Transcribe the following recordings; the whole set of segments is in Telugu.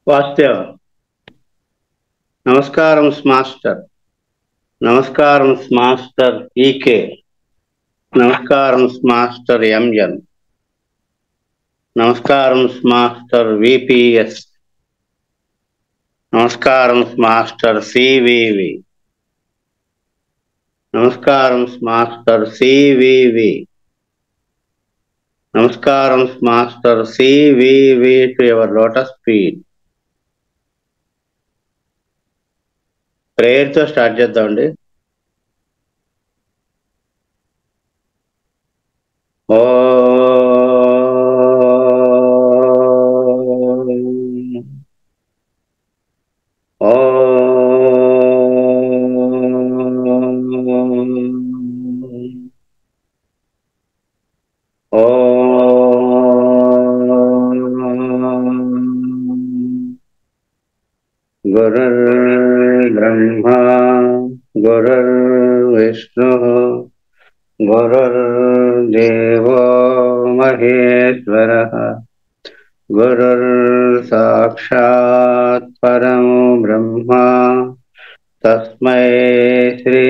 వాసుదేవ. నమస్కారం మాస్టర్. నమస్కారం మాస్టర్ ఈకే. నమస్కారం మాస్టర్ ఎంఎన్. నమస్కారం మాస్టర్ విపిఎస్. నమస్కారం మాస్టర్ సివివి. నమస్కారం మాస్టర్ సివివి. నమస్కారం master CVV to your lotus feet. ప్రేయర్తో స్టార్ట్ చేద్దామండి. ఓ गुरुर्ब्रह्मा गुरुर्विष्णुः गुरुर्देवो महेश्वरः गुरुर्साक्षात् परमो ब्रह्मा तस्मै श्री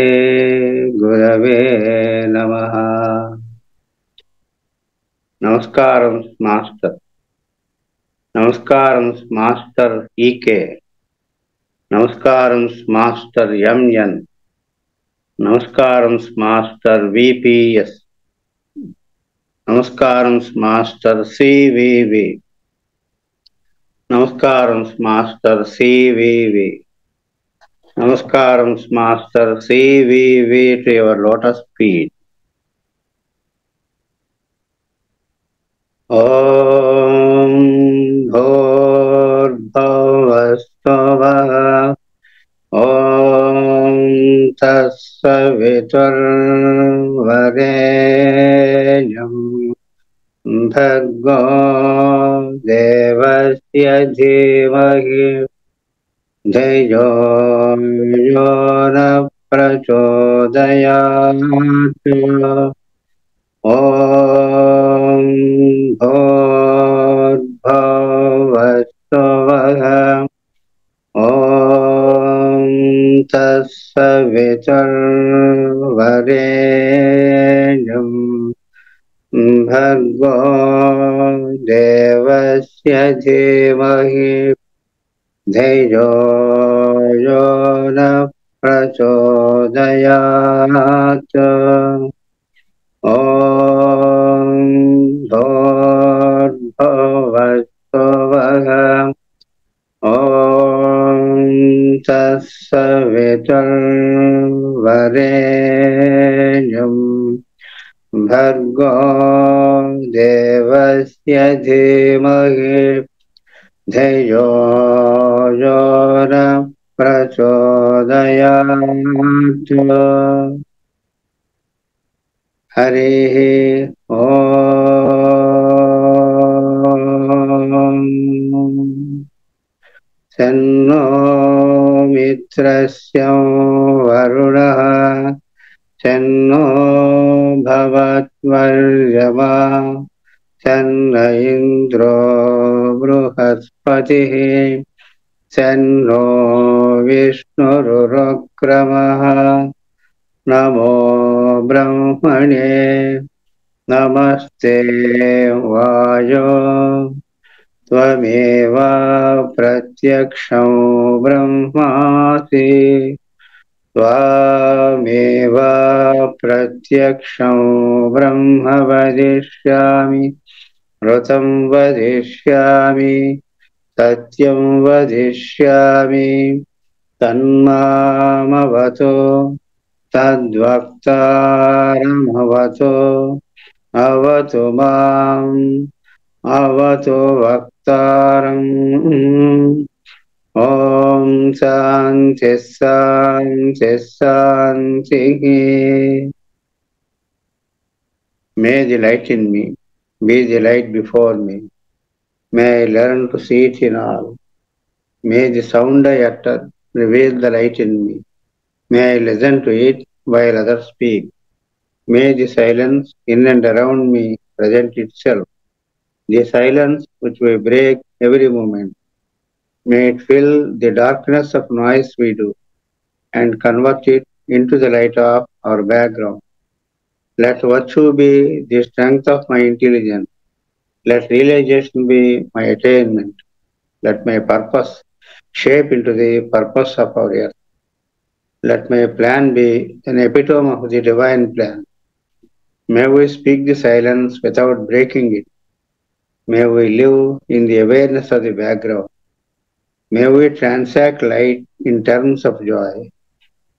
गुरवे नमः. నమస్కారం మాస్టర్. నమస్కారం మాస్టర్ ఈకే. నమస్కారం మాస్టర్ ఎంఎన్. నమస్కారం మాస్టర్ విపిఎస్. నమస్కారం మాస్టర్ సివివి. నమస్కారం మాస్టర్ సివివి. నమస్కారం master CVV to your lotus feet. ఓం భూర్భువస్సువః ఓం తత్సవితుర్వరేణ్యం భర్గో దేవస్య ధీమహి ధియో యో నః ప్రచోదయాత్. ఓం భూర్భువస్సువః ఓం తత్సవితుర్వరేణ్యం భర్గో దేవస్య ధీమహి ధియో యో నః ప్రచోదయాత్. ఓం భూర్భువస్సువః ఓం తత్సవితుర్వరేణ్యం భర్గో దేవస్య ధీమహి ధియో యో నః ప్రచోదయాత్. హరి ఓం. తన్నో మిత్రస్య వరుణః తన్నో భవత్వర్యమా తన్న ఇంద్రో బృహస్పతిః తన్నో విష్ణురుక్రమః. నమో బ్రహ్మణే నమస్తే వాయో త్వమేవ ప్రత్యక్షం బ్రహ్మాసి త్వమేవ ప్రత్యక్షం బ్రహ్మ వదిష్యామి ఋతం వదిష్యామి సత్యం వదిష్యామి తన్మామవతు తద్వక్తారమవతు అవతు మాం అవతు వక్తారం. ఓం శాంతి శాంతి శాంతి. May the light in me be the light before me. May I learn to see it in all. May the sound I utter reveal the light in me. May I listen to it while others speak. May the silence in and around me present itself, the silence which will break every moment. May it fill the darkness of noise we do and convert it into the light of our background. Let virtue be the strength of my intelligence. Let realization be my attainment. Let my purpose shape into the purpose of our earth. Let my plan be an epitome of the divine plan. May we speak the silence without breaking it. May we live in the awareness of the background. May we transact light in terms of joy.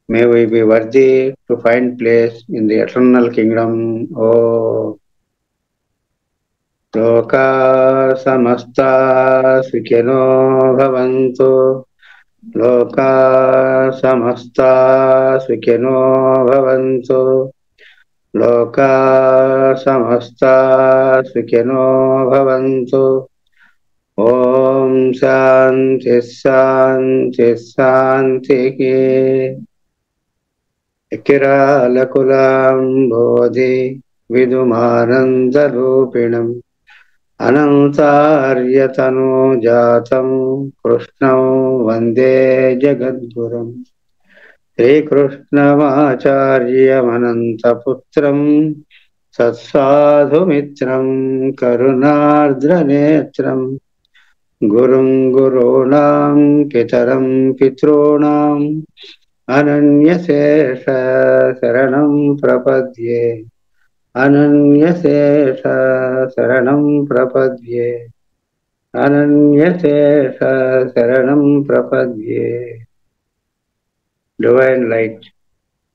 May we be worthy to find place in the eternal kingdom. Oh, Loka samasta sukhino bhavantu. Loka samasta sukhino bhavantu. Loka samasta sukhino bhavantu. Om Shanti Shanti Shanti. Kiralakulam Bodhi Vidumanandarupinam Anantaryatano Jatam Krishnam Vande Jagadgurum Sri Krishnamacharya Manantaputram Satsadhu Mitram Karunardranetram Gurum Gurunam Pitaram Pitronam Ananyasesha Saranam Prapadye Ananyasesha Saranam Prapadye Ananyasesha Saranam Prapadye. Divine light,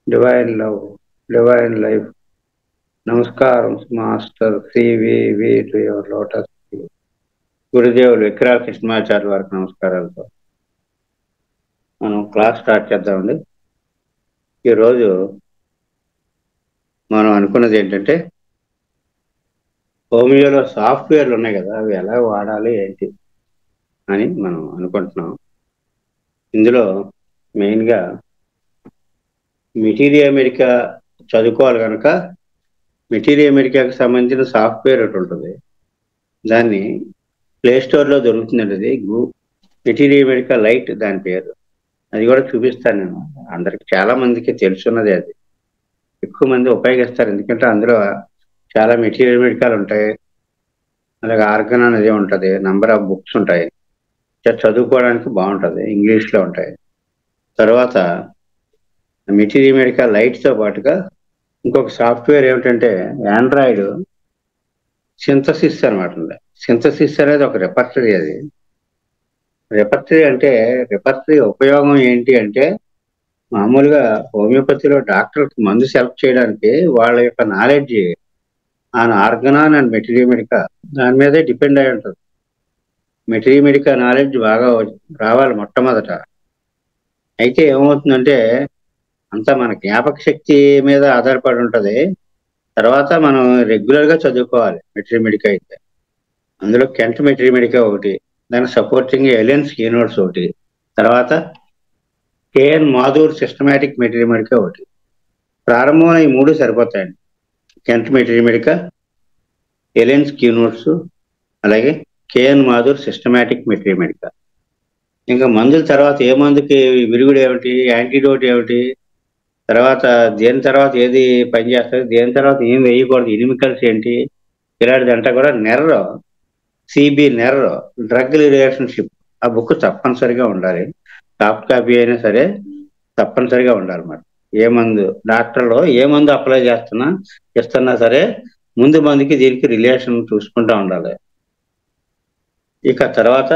divine love, divine life. Namaskaram, Master CVV to your lotus feet. గురుదేవులు విక్రాల కృష్ణమాచార్య వారికి నమస్కారాలతో మనం క్లాస్ స్టార్ట్ చేద్దామండి. ఈరోజు మనం అనుకున్నది ఏంటంటే, హోమియోలో సాఫ్ట్వేర్లు ఉన్నాయి కదా, అవి ఎలా వాడాలి ఏంటి అని మనం అనుకుంటున్నాం. ఇందులో మెయిన్గా మెటీరియల్ అమెరికా చదువుకోవాలి కనుక మెటీరియల్ అమెరికాకి సంబంధించిన సాఫ్ట్వేర్ ఒకటి ఉంటుంది. దాన్ని ప్లే స్టోర్లో దొరుకుతుందండి. అది మెటీరియల్ అమెరికా లైట్ దాని పేరు. అది కూడా చూపిస్తాను నేను. అందరికి చాలా మందికి తెలుసున్నది. అది ఎక్కువ మంది ఉపయోగిస్తారు, ఎందుకంటే అందులో చాలా మెటీరియల్ అమెరికాలు ఉంటాయి. అలాగే ఆర్గన్ అనేది ఉంటుంది, నంబర్ ఆఫ్ బుక్స్ ఉంటాయి, చదువుకోవడానికి బాగుంటుంది, ఇంగ్లీష్లో ఉంటాయి. తర్వాత మెటీరియల్ అమెరికా లైట్తో పాటుగా ఇంకొక సాఫ్ట్వేర్ ఏమిటంటే ఆండ్రాయిడ్ సింథసిస్ అనమాట. సింథసిస్ అనేది ఒక రెపర్టరీ. అది రెపర్టరీ అంటే, రెపర్టరీ ఉపయోగం ఏంటి అంటే, మామూలుగా హోమియోపతిలో డాక్టర్కి మందు సెలెక్ట్ చేయడానికి వాళ్ళ యొక్క knowledge on Organon and material America దాని మీదే డిపెండ్ అయి ఉంటుంది. మెటీరియల్ అమెరికా నాలెడ్జ్ బాగా రావాలి మొట్టమొదట. అయితే ఏమవుతుందంటే, అంతా మన జ్ఞాపక శక్తి మీద ఆధారపడి ఉంటుంది. తర్వాత మనం రెగ్యులర్గా చదువుకోవాలి మెటీరియల్ అమెరికా అయితే. అందులో కెంట్ మెటీరియల్ అమెరికా ఒకటి, దాని సపోర్టింగ్ ఎలియన్స్ కీనోట్స్ ఒకటి, తర్వాత KN Mathur systematic material America ఒకటి. ప్రారంభంలో ఈ మూడు సరిపోతాయండి. Kent material America, aliens keynotes, అలాగే KN Mathur systematic material America. ఇంకా మందుల తర్వాత ఏ మందుకి విరుగుడు ఏమిటి, యాంటీడోట్ ఏమిటి, తర్వాత దేని తర్వాత ఏది పనిచేస్తుంది, దేని తర్వాత ఏం వేయకూడదు, ఇనిమికల్స్ ఏంటి, ఇలాంటిదంతా కూడా నెర్రో సిబి నెర్రో డ్రగ్ రిలేషన్షిప్ ఆ బుక్ తప్పనిసరిగా ఉండాలి. సాఫ్ట్ కాపీ అయినా సరే తప్పనిసరిగా ఉండాలన్నమాట. ఏ మందు డాక్టర్లో ఏ మందు అప్లై ఇస్తున్నా సరే ముందు మందుకి దీనికి రిలేషన్ చూసుకుంటూ ఉండాలి. ఇక తర్వాత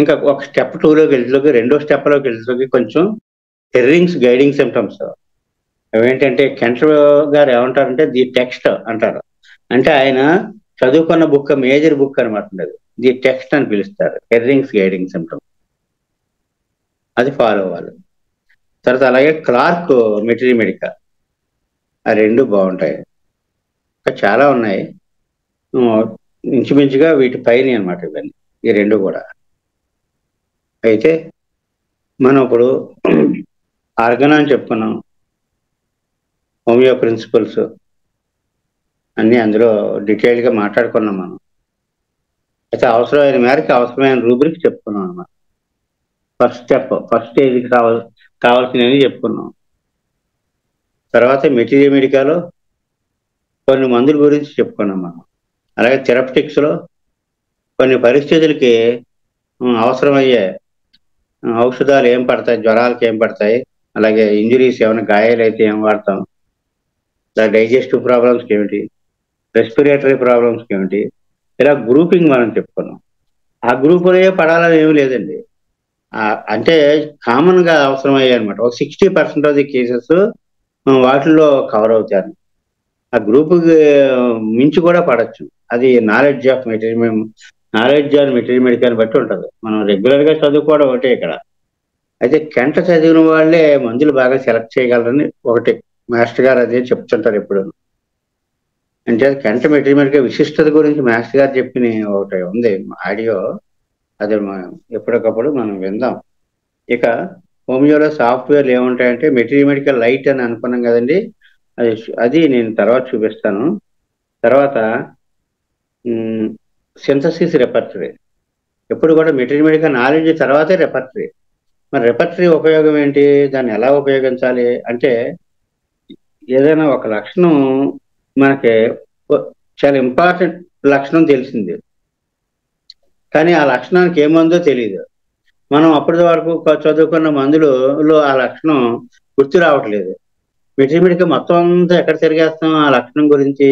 ఇంకా ఒక స్టెప్ 2లోకి వెళ్తే, రెండో స్టెప్లోకి వెళ్తే కొంచెం హెర్రింగ్స్ గైడింగ్ సిమ్టమ్స్ అవేంటంటే, కెంట్ గారు ఏమంటారంటే ది టెక్స్ట్ అంటారు. అంటే ఆయన చదువుకున్న బుక్ మేజర్ బుక్ అనమాట. ది టెక్స్ట్ అని పిలుస్తారు. హెర్రింగ్స్ గైడింగ్ సిమ్టమ్స్ అది ఫాలో అవ్వాలి. తర్వాత అలాగే క్లార్క్ మెటీరియల్ అమెరికా, ఆ రెండు బాగుంటాయి. ఇంకా చాలా ఉన్నాయి, ఇంచుమించుగా వీటి పైన అనమాట ఇవన్నీ, ఈ రెండు కూడా. అయితే మనం ఇప్పుడు ఆర్గన్ అని చెప్పుకున్నాం, హోమియో ప్రిన్సిపల్స్ అన్నీ అందులో డీటెయిల్గా మాట్లాడుకున్నాం మనం. అయితే అవసరమైన మేరకు అవసరమైన రూబ్రిక్ చెప్పుకున్నాం అన్నమాట. ఫస్ట్ స్టెప్, ఫస్ట్ స్టేజ్కి కావాల్సినవి చెప్పుకున్నాం. తర్వాత మెటీరియల్ కొన్ని మందుల గురించి చెప్పుకున్నాం మనం. అలాగే థెరపటిక్స్లో కొన్ని పరిస్థితులకి అవసరమయ్యే ఔషధాలు ఏం పడతాయి, జ్వరాలకి ఏం పడతాయి, అలాగే ఇంజురీస్ ఏమైనా గాయాలైతే ఏం వాడతాం, డైజెస్టివ్ ప్రాబ్లమ్స్కి ఏమిటి, రెస్పిరేటరీ ప్రాబ్లమ్స్కి ఏమిటి, ఇలా గ్రూపింగ్ మనం చెప్పుకున్నాం. ఆ గ్రూపులే పడాలని ఏమి లేదండి. అంటే కామన్గా అవసరమయ్యాయి అనమాట. ఒక 60% ఆఫ్ ది కేసెస్ వాటిల్లో కవర్ అవుతారు. ఆ గ్రూపుకి మించి కూడా పడచ్చు. అది నాలెడ్జ్ ఆఫ్ మెటీరియల్ బట్టి ఉంటుంది. మనం రెగ్యులర్గా చదువుకోవడం ఒకటే ఇక్కడ. అయితే కెంట చదివిన వాళ్ళే మందులు బాగా సెలెక్ట్ చేయగలరని ఒకటి మాస్టర్ గారు అదే చెప్తుంటారు ఎప్పుడు. అంటే కెంట మెటీరియల్ విశిష్టత గురించి మాస్టర్ గారు చెప్పిన ఒకటి ఉంది ఆడియో. అది ఎప్పటికప్పుడు మనం విందాం. ఇక హోమియోలో సాఫ్ట్వేర్లు ఏముంటాయంటే మెటీరియల్ లైట్ అని అనుకున్నాం కదండి. అది నేను తర్వాత చూపిస్తాను. తర్వాత సింథసిస్ రెపర్టరీ. ఎప్పుడు కూడా మెటీరియల్ నాలెడ్జ్ తర్వాతే రెపర్టరీ. మరి రెపర్టరీ ఉపయోగం ఏంటి, దాన్ని ఎలా ఉపయోగించాలి అంటే, ఏదైనా ఒక లక్షణం మనకి చాలా ఇంపార్టెంట్ లక్షణం తెలిసింది, కానీ ఆ లక్షణానికి ఏ మందో తెలియదు. మనం అప్పటి వరకు చదువుకున్న మందులలో ఆ లక్షణం గుర్తు రావట్లేదు. మెటీరియల్ మొత్తం అంతా ఎక్కడ తిరిగేస్తాం, ఆ లక్షణం గురించి,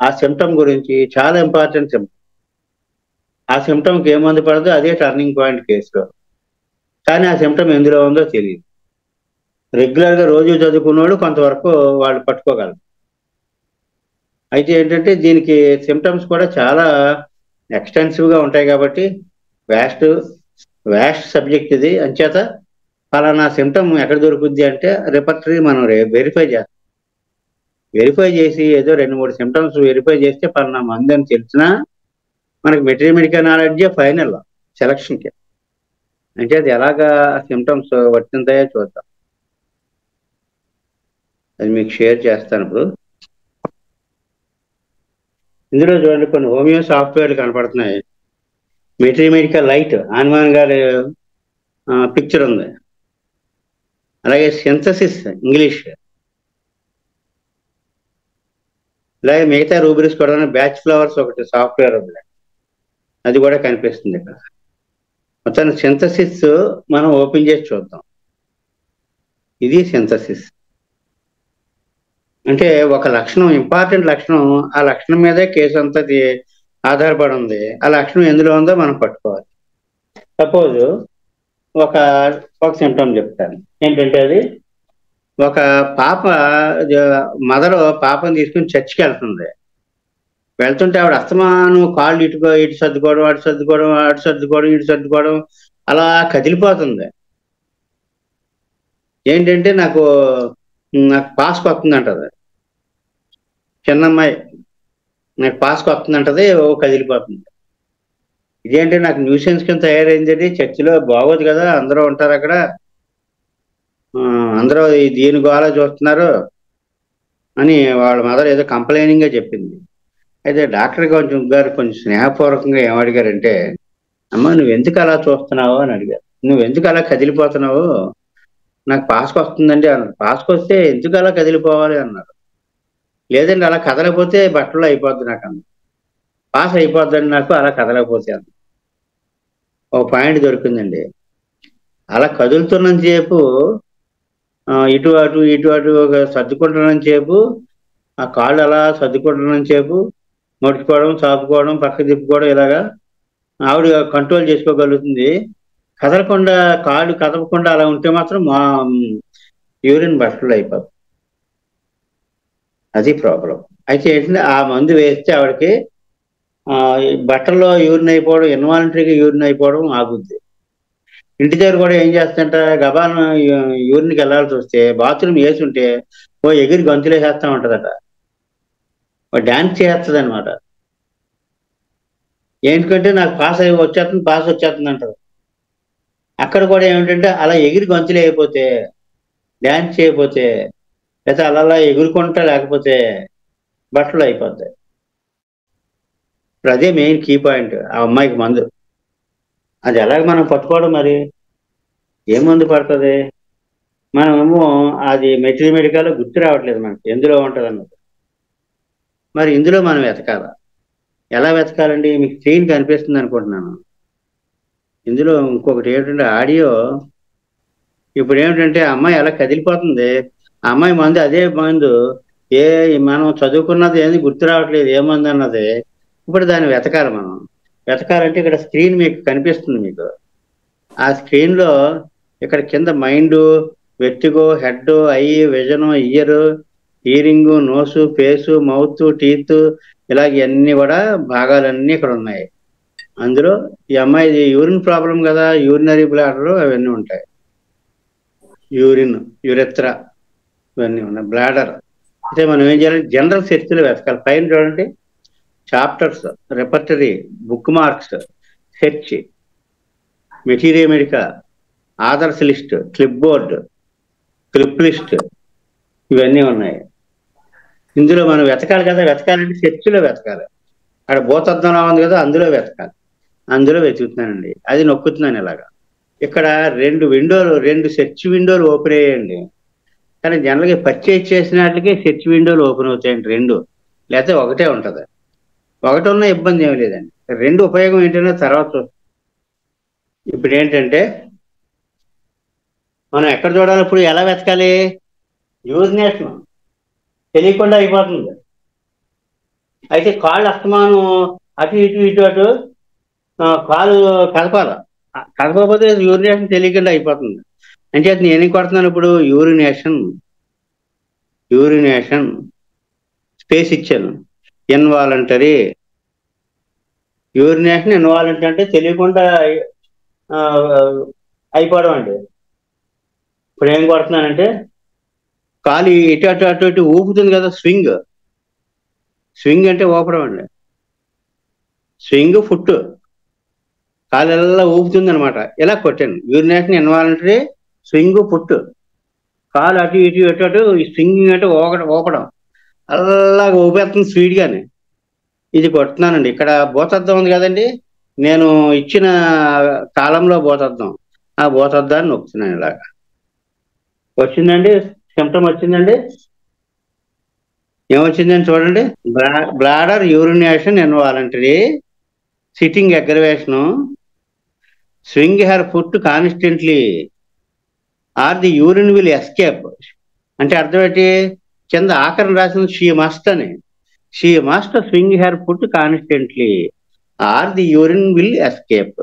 ఆ సిమ్టమ్ గురించి. చాలా ఇంపార్టెంట్ సిమ్టమ్. ఆ సిమ్టమ్కి ఏ మందు పడదో అదే టర్నింగ్ పాయింట్ కేసులో, కానీ ఆ సిమ్టమ్ ఎందులో ఉందో తెలియదు. రెగ్యులర్గా రోజు చదువుకున్నవాడు కొంతవరకు వాళ్ళు పట్టుకోగలరు. అయితే ఏంటంటే దీనికి సిమ్టమ్స్ కూడా చాలా ఎక్స్టెన్సివ్గా ఉంటాయి కాబట్టి వ్యాస్ట్ సబ్జెక్ట్ ఇది. అంచేత ఫలానా సిమ్టమ్ ఎక్కడ దొరుకుద్ది అంటే రెపర్టరీ మనం వెరిఫై చేసి ఏదో 2-3 సిమ్టమ్స్ వెరిఫై చేస్తే ఫలానా మందు అని తెలిసినా మనకి మెటీరియల్ నాలెడ్జే ఫైనల్ సెలక్షన్కి. అంటే అది ఎలాగా సిమ్టమ్స్ వర్తింతాయో చూద్దాం. అది మీకు షేర్ చేస్తాను ఇప్పుడు. ఇందులో చూడండి కొన్ని హోమియో సాఫ్ట్వేర్లు కనపడుతున్నాయి. మెటీరియల్ లైట్ హనుమాన్ గారి పిక్చర్ ఉంది. అలాగే సింథసిస్ ఇంగ్లీష్, అలాగే మిగతా రూబ్రిక్స్ కూడా బ్యాచ్ ఫ్లవర్స్ ఒకటి సాఫ్ట్వేర్ ఉంది, అది కూడా కనిపిస్తుంది ఇక్కడ. మొత్తాన్ని సింథసిస్ మనం ఓపెన్ చేసి చూద్దాం. ఇది సింథసిస్ అంటే ఒక లక్షణం, ఇంపార్టెంట్ లక్షణం, ఆ లక్షణం మీదే కేసు అంతా ఆధారపడి ఉంది. ఆ లక్షణం ఎందులో ఉందో మనం పట్టుకోవాలి. సపోజ్ ఒక సిమ్టమ్ చెప్తాను. ఏంటంటే అది ఒక పాప మదర్ పాపను తీసుకుని చర్చికి వెళ్తుంటే ఆవిడ అస్తమానం కాళ్ళు ఇటు సర్దుకోవడం, అటు సర్దుకోవడం అలా కదిలిపోతుంది. ఏంటంటే నాకు పాస్కి వస్తుందంటది. చిన్నమ్మాయి నాకు పాస్కి వస్తుందంటది, కదిలిపోతుంది. ఇదేంటి నాకు న్యూసెన్స్ కింద తయారైంది, చర్చిలో బాగోదు కదా, అందరూ ఉంటారు అక్కడ, అందరూ దీని గోళ చూస్తున్నారు అని వాళ్ళ మదర్ ఏదో కంప్లైనింగ్గా చెప్పింది. అయితే డాక్టర్ కొంచెం స్నేహపూర్వకంగా ఏమడిగారంటే, అమ్మ నువ్వు ఎందుకు అలా చూస్తున్నావు అని అడిగారు. నువ్వు ఎందుకు అలా కదిలిపోతున్నావు, నాకు పాస్కి వస్తుందండి అన్నారు. పాస్కి వస్తే ఎందుకు అలా కదిలిపోవాలి అన్నారు. లేదండి అలా కదలకపోతే బట్టలు అయిపోద్ది నాకు అన్న. పాస్ అయిపోద్దండి నాకు అలా కదలకపోతే అన్న. ఒక పాయింట్ దొరికిందండి. అలా కదులుతున్నంత సేపు ఇటు అటు సర్దుకుంటున్నంత సేపు, ఆ కాళ్ళు అలా సర్దుకుంటున్నంత సేపు మడుచుకోవడం, చాపుకోవడం, పక్క తిప్పుకోవడం, ఇలాగా ఆవిడ కంట్రోల్ చేసుకోగలుగుతుంది. కదలకుండా, కాళ్ళు కదలకుండా అలా ఉంటే మాత్రం యూరిన్ బట్టలు అయిపోతుంది. అది ప్రాబ్లం. అయితే ఏంటంటే ఆ మందు వేస్తే ఆవిడకి బట్టల్లో యూరిన్ అయిపోవడం, ఇన్వాలంటరీగా యూరిన్ అయిపోవడం ఆగుద్ది. ఇంటి దగ్గర కూడా ఏం చేస్తుంట, గబాలను యూరిన్కి వెళ్ళాల్సి వస్తే బాత్రూమ్ వేసి ఉంటే ఎగిరి గంతులేసేస్తా ఉంటుందట, డాన్స్ చేస్తుంది అనమాట. ఏంటంటే నాకు పాస్ వచ్చేస్తుంది అంటారు. అక్కడ కూడా ఏమిటంటే అలా ఎగిరి గంతులు అయిపోతే, డాన్స్ చేయకపోతే, లేదా అలా ఎగురుకుంటా లేకపోతే బట్టలు అయిపోతాయి. ఇప్పుడు అదే మెయిన్ కీ పాయింట్ ఆ అమ్మాయికి మందు. అది ఎలాగ మనం పట్టుకోవడం మరి? ఏ మందు పడుతుంది? మనమేమో అది మెటీరియల్ గుర్తు రావట్లేదు మనకి ఎందులో ఉంటుంది అన్నది. మరి ఇందులో మనం వెతకాలా? ఎలా వెతకాలండి? మీకు స్క్రీన్ కనిపిస్తుంది అనుకుంటున్నాను. ఇందులో ఇంకొకటి ఏమిటంటే ఆడియో. ఇప్పుడు ఏమిటంటే అమ్మాయి ఎలా కదిలిపోతుంది, ఆ అమ్మాయి మందు అదే మందు. ఏ మనం చదువుకున్నది ఏది గుర్తు రావట్లేదు ఏ మందు అన్నది. ఇప్పుడు దాన్ని వెతకాలి మనం. వెతకాలంటే ఇక్కడ స్క్రీన్ మీకు కనిపిస్తుంది మీకు. ఆ స్క్రీన్ లో ఇక్కడ కింద mind, vertigo, head, I, vision, year, hearing, nose, face, mouth, teeth, ఇలాగ ఇవన్నీ కూడా భాగాలన్నీ ఇక్కడ ఉన్నాయి. అందులో ఈ అమ్మాయిది యూరిన్ ప్రాబ్లం కదా, యూరినరీ బ్లాడర్ అవన్నీ ఉంటాయి. యూరిన్, యురెత్రా ఇవన్నీ ఉన్నాయి. బ్లాడర్ అయితే మనం ఏం చేయాలి? జనరల్ సెర్చ్లో వెతకాలి. పైన చూడండి, chapters, repertory, bookmarks, search, materia medica, others list, clipboard, clip list, ఇవన్నీ ఉన్నాయి. ఇందులో మనం వెతకాలి కదా, వెతకాలంటే సెర్చ్లో వెతకాలి. అక్కడ భూతద్దంలో ఉంది కదా, అందులో వెతకాలి. అందులో వెతుకుతున్నానండి, అది నొక్కుతున్నాను ఇలాగా. ఇక్కడ రెండు సెర్చ్ విండోలు ఓపెన్ అయ్యాయండి. కానీ జనరల్గా పర్చేజ్ చేసినట్లకి సెర్చ్ విండోలు ఓపెన్ అవుతాయండి రెండు, లేకపోతే ఒకటే ఉంటుంది. ఒకటి ఉన్న ఇబ్బంది ఏమి లేదండి. రెండు ఉపయోగం ఏంటనే తర్వాత. ఇప్పుడు ఏంటంటే మనం ఎక్కడ చూడాలి, ఇప్పుడు ఎలా వెతకాలి? యూరినేషన్ తెలియకుండా అయిపోతుంది. అయితే కాళ్ళు అస్తమానం అటు ఇటు ఇటు అటు కాలు కదపాల. కదపకపోతే యూరినేషన్ తెలియకుండా అయిపోతుంది. అంటే నేనేం కొడుతున్నాను ఇప్పుడు? యూరినేషన్ స్పేస్ ఇచ్చాను. Involuntary urination. ఇన్వాలంటరీ అంటే తెలియకుండా అయిపోవడం అండి. ఇప్పుడు ఏం కొడుతున్నానంటే కాలు ఇటు అటు అటు ఇటు ఊపుతుంది కదా, స్వింగ్ అంటే ఊపడం అండి. స్వింగ్ ఫుట్, కాలు ఎలా ఊపుతుంది అనమాట. ఇలా కొట్టాను. యూరినేషన్, ఇన్వాలంటరీ, స్వింగ్, ఫుట్, కాలు అటు ఇటు అటు అటు. ఈ స్వింగింగ్ అంటే ఊపడం, అలాగ ఊపేస్తుంది స్పీడ్గానే. ఇది కొడుతున్నానండి. ఇక్కడ భూతద్దం ఉంది కదండి, నేను ఇచ్చిన కాలంలో భూతద్దం, ఆ భూతద్దాన్ని నొక్కుతున్నాను ఇలాగా. వచ్చిందండి, సిమ్టమ్ వచ్చిందండి. ఏమొచ్చిందని చూడండి. Bladder, urination, involuntary, sitting aggravation, swing her foot constantly, or the urine will escape. అంటే అర్థం ఏంటి? కింద ఆఖరణ రాసింది షీ మస్ట్ అని. She must swing her foot constantly or the urine will escape.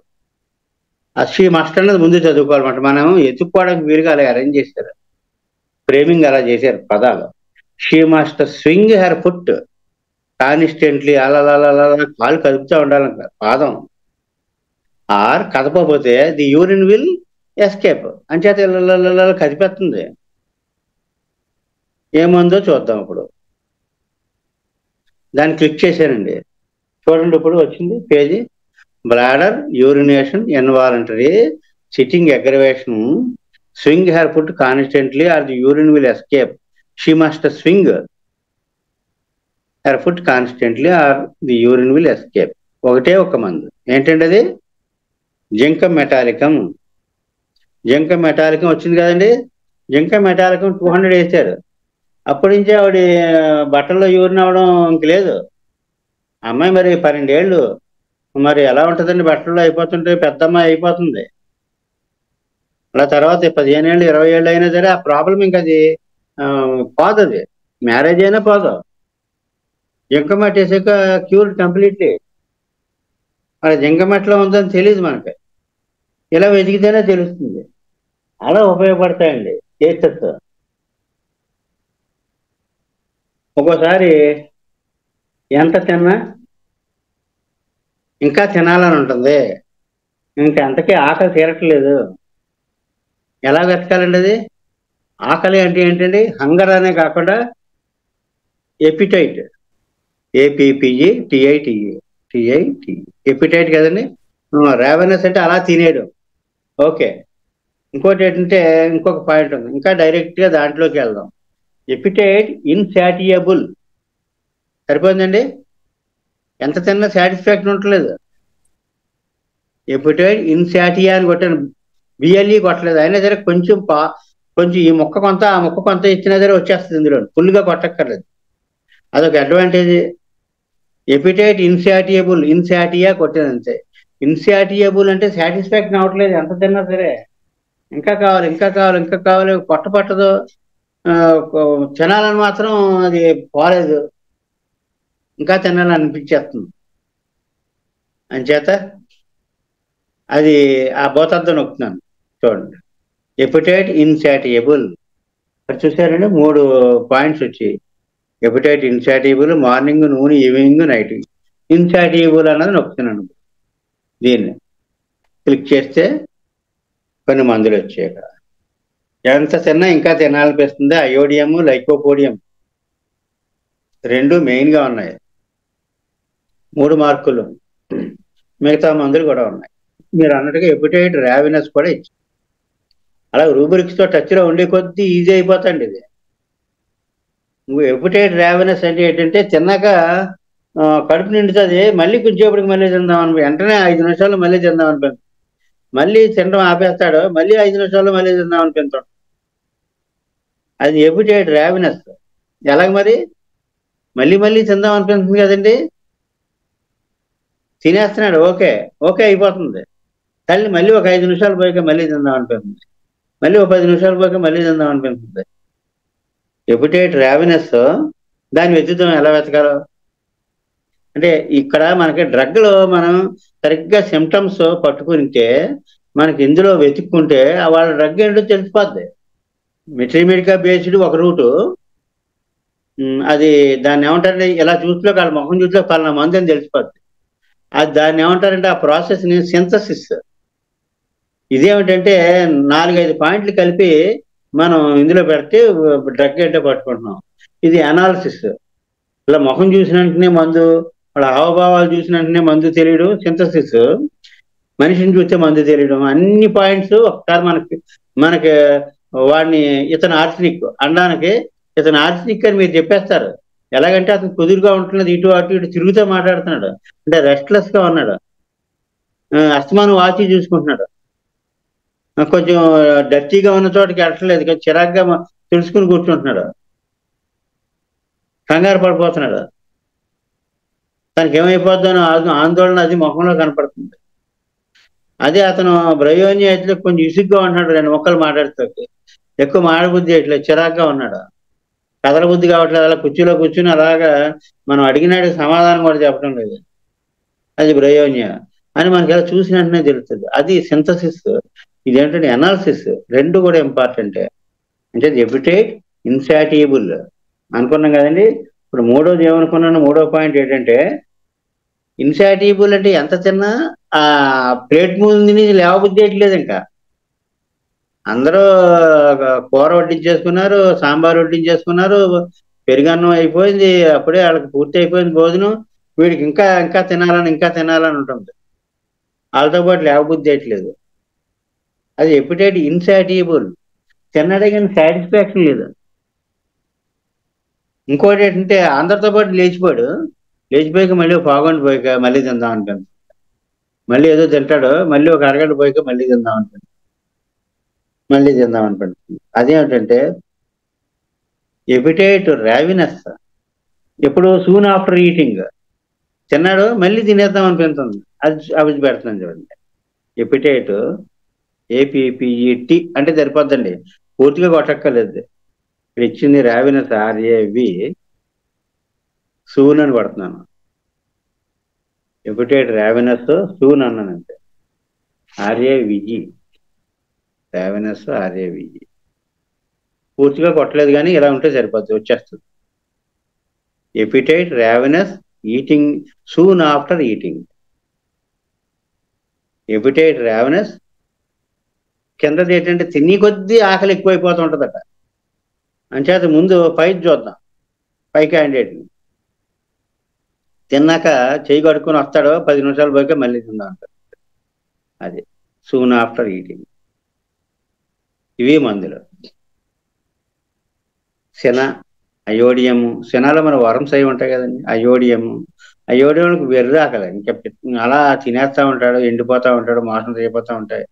ఆ షీ మస్ట్ అన్నది ముందు చదువుకోవాలన్నమాట. మనం ఎత్తుక్కోవడానికి వీలుగా అలా అరేంజ్ చేశారు, ఫ్రేమింగ్ అలా చేశారు పదాలు. She must swing her foot constantly, అలా కాలు కదుపుతూ ఉండాలంట పాదం. ఆర్ కదపకపోతే ది యూరిన్ విల్ ఎస్కేప్, అంచేత కదిపేస్తుంది. ఏముందో చూద్దాం ఇప్పుడు. దాన్ని క్లిక్ చేశానండి. చూడండి ఇప్పుడు వచ్చింది page. Bladder, urination, involuntary, sitting aggravation, swing her foot constantly or the urine will escape. She must swing her foot constantly or the urine will escape. ఒకటే ఒక మందు. ఏంటంటే అది జింకం మెటాలికం. జింకం మెటాలికం వచ్చింది కదండి. జింకం మెటాలికం 200 వేశారు. అప్పటి నుంచి ఆవిడ బట్టల్లో యూరిన్ అవడం ఇంక లేదు. అమ్మాయి మరి 12 ఏళ్ళు, మరి ఎలా ఉంటుందండి? బట్టల్లో అయిపోతుంటే పెద్దమ్మాయి అయిపోతుంది. అలా తర్వాత 15 ఏళ్ళు 20 ఏళ్ళు అయినా సరే ఆ ప్రాబ్లం ఇంకా అది పోదు. అది మ్యారేజ్ అయినా పోదు. జింకమట్టి వేసాక క్యూర్ కంప్లీట్లీ. మరి జింకమట్లో ఉందని తెలియదు మనకి, ఇలా వెతికితేనే తెలుస్తుంది. అలా ఉపయోగపడతాయండి కేసెస్. ఒక్కోసారి ఎంత తిన్నా ఇంకా తినాలని ఉంటుంది, ఇంకంతకీ ఆకలి తీరట్లేదు. ఎలా వెతకాలండి అది? ఆకలి అంటే ఏంటండి? హంగర్ అనే కాకుండా ఎపిటైట్, ఏపీపీఈ టిఐటి, ఎపిటైట్ కదండి. రావెనస్ అంటే అలా తినేయడం. ఓకే. ఇంకోటి ఏంటంటే ఇంకొక పాయింట్ ఉంది, ఇంకా డైరెక్ట్గా దాంట్లోకి వెళ్దాం. ఎపిటైట్ ఇన్సాటియబుల్. సరిపోయిందండి. ఎంత తిన్నా సాటిస్ఫాక్షన్ ఉండలేదు. ఎపిటైట్ ఇన్సాటియా అని కొట్టాను. బిఎల్ఈ కొట్టలేదు, అయినా సరే కొంచెం కొంచెం ఈ మొక్క కొంత ఆ మొక్క కొంత ఇచ్చినా సరే వచ్చేస్తుంది ఇందులో, ఫుల్గా కొట్టక్కర్లేదు. అదొక అడ్వాంటేజ్. ఎపిటైట్ ఇన్సాటియా కొట్టేదంతే. ఇన్సాటియబుల్ అంటే సాటిస్ఫాక్షన్ అవ్వట్లేదు, ఎంత తిన్నా సరే ఇంకా కావాలి ఇంకా కావాలి ఇంకా కావాలి, పొట్ట పట్టదు. తినాలని మాత్రం అది పోలేదు, ఇంకా తినాలని అనిపించేస్తుంది. అంచేత అది ఆ భూతద్దం నొక్కుతున్నాను చూడండి. ఎపిటైట్ ఇన్సాటియబుల్, అది చూసారండి 3 పాయింట్స్ వచ్చి. ఎపిటైట్ ఇన్సాటియబుల్, మార్నింగ్, నూనె, ఈవినింగ్, నైట్. ఇన్సాటియబుల్ అన్నది నొక్కుతున్నాను. దీన్ని క్లిక్ చేస్తే కొన్ని మందులు వచ్చాయి. ఇక్కడ ఎంత తిన్నా ఇంకా తినాలనిపిస్తుంది. అయోడియం, లైకోపోడియం 2 మెయిన్గా ఉన్నాయి, 3 మార్కులు. మిగతా మందులు కూడా ఉన్నాయి. మీరు అన్నట్టుగా ఎపిటైట్ రావినస్ కూడా ఇచ్చి, అలా రూబ్రిక్స్తో టచ్లో ఉండే కొద్దీ ఈజీ అయిపోతుంది ఇది. ఎపిటైట్ రావినస్ అంటే ఏంటంటే తిన్నాక కడుపు నిండుతుంది, మళ్ళీ కొంచెంసేపటికి మళ్ళీ తిందామని, వెంటనే 5 నిమిషాల్లో మళ్ళీ తిందామనిపిస్తుంది. మళ్ళీ తినడం ఆపేస్తాడు, మళ్ళీ 5 నిమిషాల్లో మళ్ళీ తిందామనిపిస్తాడు. అది ఎపిటైట్ రావినస్. ఎలాగ మరి? మళ్ళీ మళ్ళీ తిందాం అనిపిస్తుంది కదండి, తినేస్తున్నాడు, ఓకే ఓకే అయిపోతుంది. మళ్ళీ ఒక 5 నిమిషాలు పోయాక మళ్ళీ తిందాం అనిపిస్తుంది, మళ్ళీ ఒక 10 నిమిషాలు పోయాక మళ్ళీ తిందాం అనిపిస్తుంది. ఎపిటైట్ రావినస్. దాన్ని వెతుకుతాం, ఎలా వెతకాలో అంటే ఇక్కడ మనకి డ్రగ్లో మనం సరిగ్గా సిమ్టమ్స్ పట్టుకుంటే, మనకి ఇందులో వెతుక్కుంటే వాళ్ళ డ్రగ్ ఏంటో తెలిసిపోద్ది. మెట్రిమెడికా బేస్డ్ ఒక రూటు, అది దాన్ని ఏమంటారంటే ఇలా చూసులో వాళ్ళ ముఖం చూసులో పలానా మంది అని తెలిసిపోద్ది. అది దాన్ని ఏమంటారంటే ఆ ప్రాసెస్ని సింథసిస్. ఇదేమిటంటే 4-5 పాయింట్లు కలిపి మనం ఇందులో పెడితే డ్రగ్ ఏంటో పట్టుకుంటున్నాం. ఇది అనాలిసిస్. ఇలా ముఖం చూసిన వెంటనే మందు, వాళ్ళ హావభావాలు చూసిన వెంటనే మందు తెలియడం సింథసిస్. మనిషిని చూస్తే మందు తెలియడం, అన్ని పాయింట్స్ ఒకసారి మనకి వాడిని ఇతను ఆర్సనిక్ అనడానికి, ఇతను ఆర్సనిక్ అని మీరు చెప్పేస్తారు. ఎలాగంటే అతను కుదురుగా ఉంటున్నది, ఇటు అటు ఇటు తిరుగుతూ మాట్లాడుతున్నాడు, అంటే రెస్ట్లెస్ గా ఉన్నాడు, అస్తమానం వాచి చూసుకుంటున్నాడు, కొంచెం డర్టీగా ఉన్న చోటకి వెళ్ళట్లేదు, చిరాగ్గా తెలుసుకుని కూర్చుంటున్నాడు, కంగారు పడిపోతున్నాడు, తనకి ఏమైపోద్దో ఆందోళన అది ముఖంలో కనపడుతుంది. అదే అతను బ్రయోని అయితే కొంచెం ఇసుగ్గా ఉంటున్నాడు, 2 మొక్కలు మాట్లాడుతూ ఎక్కువ మాడబుద్ధి చేయట్లేదు, చిరాగ్గా ఉన్నాడు, కదల బుద్ధి కావట్లేదు, అలా కుర్చీలో కూర్చుని అలాగా మనం అడిగినాడు సమాధానం కూడా చెప్పడం లేదు, అది బ్రయోనియా అని మనకి ఎలా చూసిన వెంటనే తెలుస్తుంది. అది సింథసిస్. ఇదేంటంటే అనాలిసిస్. 2 కూడా ఇంపార్టెంటే. అంటే ఎపిటైట్ ఇన్సాటియబుల్ అనుకున్నాం కదండి. ఇప్పుడు మూడోది ఏమనుకున్నాను, 3వ పాయింట్ ఏంటంటే ఇన్సాటియబుల్ అంటే ఎంత తిన్నా ఆ ప్లేట్ ముందు లేవబుద్ధి చేయట్లేదు. ఇంకా అందరూ కూర వడ్డించేసుకున్నారు, సాంబార్ వడ్డించేసుకున్నారు, పెరుగన్నం అయిపోయింది, అప్పుడే వాళ్ళకి పూర్తి అయిపోయింది భోజనం, వీడికి ఇంకా ఇంకా తినాలని ఉంటుంది, వాళ్ళతో పాటు లేవబుద్ధి చేయట్లేదు. అది ఎపిటైట్ ఇన్సాటియబుల్. తిన్నాడే కానీ సాటిస్ఫాక్షన్ లేదు. ఇంకోటి ఏంటంటే అందరితో పాటు లేచిపోయాక మళ్ళీ పావుగంట పోయాక మళ్ళీ తిందాం అనుకుంటుంది, మళ్ళీ ఏదో తింటాడు, మళ్ళీ ఒక అరగంట పోయాక మళ్ళీ తిందాం అనుకుంటుంది. అదేమిటంటే ఎపిటైట్ రావినస్. ఎప్పుడు సూన్ ఆఫ్టర్ ఈటింగ్, తిన్నాడు మళ్ళీ తినేద్దాం అనిపిస్తుంది, అది పెడుతున్నాను చూడండి. ఎపిటైట్ APPET అంటే సరిపోద్దండి, పూర్తిగా కొట్టక్కర్లేదు. ఇక్కడ ఇచ్చింది రావినస్ RAV, సూన్ అని పడుతున్నాను. ఎపిటైట్ రావినస్ సూన్ అన్నాను అంతే, RAVE, రావినస్ RAVE. పూర్తిగా కొట్టలేదు కానీ ఇలా ఉంటే సరిపోద్ది, వచ్చేస్తుంది. Appetite ravenous eating soon after eating. Appetite ravenous కిందది ఏంటంటే తిని కొద్దీ ఆకలి ఎక్కువైపోతూ ఉంటుందట. అంచేత ముందు పైకి చూద్దాం, పై క్యాండిడేట్ని. తిన్నాక చేయి కడుక్కొని వస్తాడో 10 నిమిషాలు పోయాక మళ్ళీ తిందాం అంటారు. అది సూన్ ఆఫ్టర్ ఈటింగ్. ఇవి మందులు. శన, అయోడియము. శనాలో మన వరమ్స్ అయి ఉంటాయి కదండి, అయోడియంకి వెర్రి ఆకలి, ఇంకా అలా తినేస్తూ ఉంటాడు, ఎండిపోతూ ఉంటాడు, మోసం అయిపోతూ ఉంటాయి,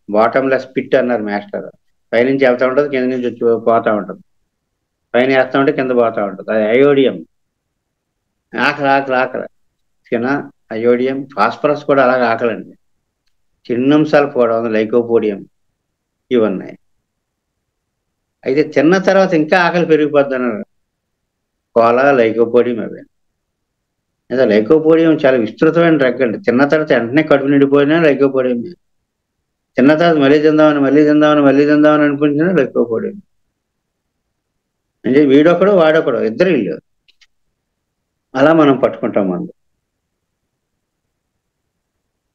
బాటంలెస్ పిట్ అన్నారు మాస్టర్. పైనుంచి వెళ్తా ఉంటుంది, కింద నుంచి వచ్చి పోతా ఉంటుంది. పైన వేస్తా ఉంటే కింద పోతా ఉంటుంది. అది అయోడియం. ఆకలి ఆకలి ఆకలి చిన్న అయోడియం. ఫాస్ఫరస్ కూడా అలాగే ఆకలండి. చిన్నంశాలు కూడా ఉంది, లైకోపోడియం, ఇవి ఉన్నాయి. అయితే తిన్న తర్వాత ఇంకా ఆకలి పెరిగిపోద్ది అన్నారు. కోలా, లైకోపోడియం అవి. అదే లైకోపోడియం చాలా విస్తృతమైన డ్రగ్ అండి. తిన్న తర్వాత వెంటనే కడుపు నిండిపోయినా లైకోపోడియం, తిన్న తర్వాత మళ్ళీ తిందామని అనిపించినా లైకోపోడియం. అంటే వీడొకడు వాడొకడు, ఇద్దరు ఇల్లు. అలా మనం పట్టుకుంటాం మందు.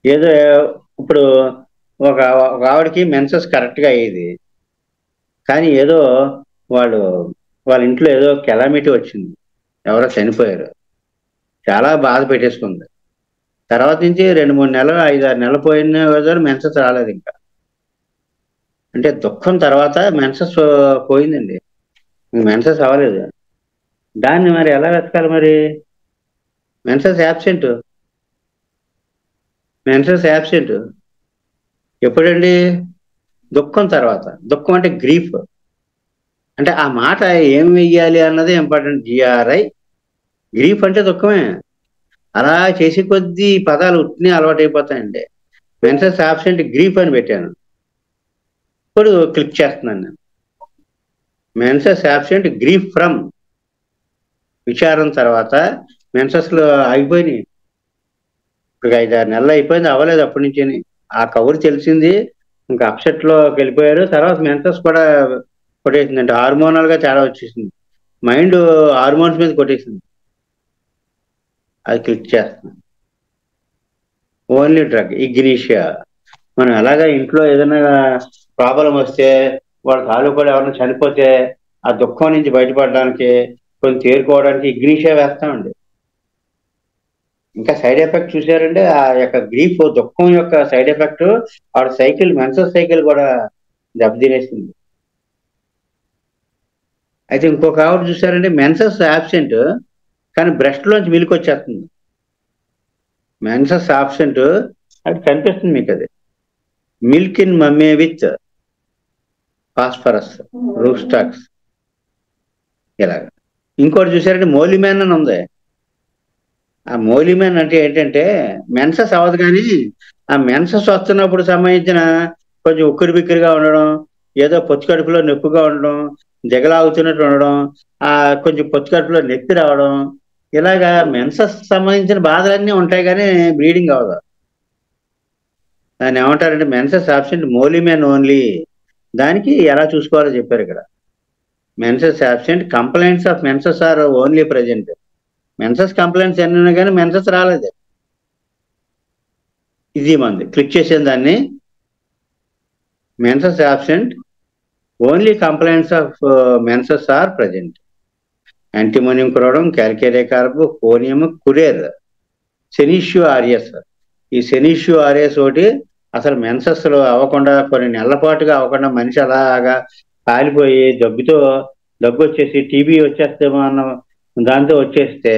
ఏదో ఇప్పుడు ఒక ఆవిడకి మెన్సెస్ కరెక్ట్గా అయ్యేది, కానీ ఏదో వాళ్ళ ఇంట్లో ఏదో కెలామిటీ వచ్చింది, ఎవరో చనిపోయారు, చాలా బాధ పెట్టేసుకుంది. తర్వాత నుంచి 2-3 నెలలు 5-6 నెలలు పోయిన రోజు మెన్సెస్ రాలేదు ఇంకా. అంటే దుఃఖం తర్వాత మెన్సెస్ పోయిందండి, మెన్సెస్ అవ్వలేదు. దాన్ని మరి ఎలా వెతకాలి మరి? మెన్సెస్ యాబ్సెంట్ ఎప్పుడండి? దుఃఖం తర్వాత. దుఃఖం అంటే గ్రీఫ్. అంటే ఆ మాట ఏం వెయ్యాలి అన్నది ఇంపార్టెంట్. GRI, గ్రీఫ్ అంటే దుఃఖమే. అలా చేసి కొద్దీ పదాలు ఉట్టినే అలవాటు అయిపోతాయండి. మెన్సెస్ యాబ్సెంట్ గ్రీఫ్ అని పెట్టాను, ఇప్పుడు క్లిక్ చేస్తున్నాను నేను. మెన్సెస్ యాబ్సెంట్ గ్రీఫ్ ఫ్రమ్, విచారం తర్వాత మెన్సెస్లు ఆగిపోయినాయి. ఇప్పుడు 5-6 నెలలు అయిపోయింది, అవ్వలేదు అప్పటి నుంచి. ఆ కబురు తెలిసింది, ఇంకా అప్సెట్లోకి వెళ్ళిపోయారు. తర్వాత మెన్సెస్ కూడా కొట్టేసిందంటే హార్మోనల్గా చాలా వచ్చేసింది, మైండ్ హార్మోన్స్ మీద కొట్టేసింది. అది క్లిక్ చేస్తున్నాం. Only drug Ignatia. మనం ఎలాగా ఇంట్లో ఏదైనా ప్రాబ్లం వస్తే, వాళ్ళ తాలూకాలు ఎవరైనా చనిపోతే ఆ దుఃఖం నుంచి బయటపడడానికి, కొంచెం తేరుకోవడానికి ఇగ్నీషియా వేస్తామండి. ఇంకా సైడ్ ఎఫెక్ట్ చూసారంటే ఆ యొక్క గ్రీఫ్, దుఃఖం యొక్క సైడ్ ఎఫెక్ట్ ఆవిడ సైకిల్, మెన్సెస్ సైకిల్ కూడా దెబ్బతినేసింది. అయితే ఇంకొక ఆవిడ చూసారంటే మెన్సెస్ యాబ్సెంట్, కానీ బ్రెస్ట్లోంచి మిల్క్ వచ్చేస్తుంది. మెన్సెస్ యాబ్సెంట్, అది కనిపిస్తుంది మీకు. అది milk in mummy with phosphorus, Rhus tox ఇలాగ. ఇంకోటి చూసారంటే మోలిమ్యాన్ అని ఉంది. ఆ మోలిమ్యాన్ అంటే ఏంటంటే మెన్సెస్ అవ్వదు, కానీ ఆ మెన్సెస్ వస్తున్నప్పుడు సంబంధించిన కొంచెం ఉక్కిరి బిక్కిరిగా ఉండడం, ఏదో పొత్తు కడుపులో నొప్పిగా ఉండడం, దిగలాగుతున్నట్టు ఉండడం, ఆ కొంచెం పొత్తు కడుపులో నొప్పి రావడం, ఇలాగా మెన్సెస్ సంబంధించిన బాధలన్నీ ఉంటాయి, కానీ బ్లీడింగ్ అవ్వదు. దాన్ని ఏమంటారంటే మెన్సెస్ యాబ్సెంట్ మోలిమ్యాన్ ఓన్లీ. దానికి ఎలా చూసుకోవాలో చెప్పారు ఇక్కడ. Menses absent, complaints of menses are only present. Menses complaints ఎన్ని కానీ మెన్సెస్ రాలేదు. ఇది మంది క్లిక్ చేసిన దాన్ని. Menses absent, only complaints of menses are present. Antimonium crudum, calcarea carb, conium, curare, senecio aureus. ఈ సెనీషియో ఆరియస్ ఒకటి అసలు మెన్సెస్లో అవ్వకుండా, కొన్ని నెలల పాటుగా అవ్వకుండా మనిషి అలాగా కాలిపోయి దగ్గు వచ్చేసి టీబీ వచ్చేస్తేమో అన్న దాంతో వచ్చేస్తే,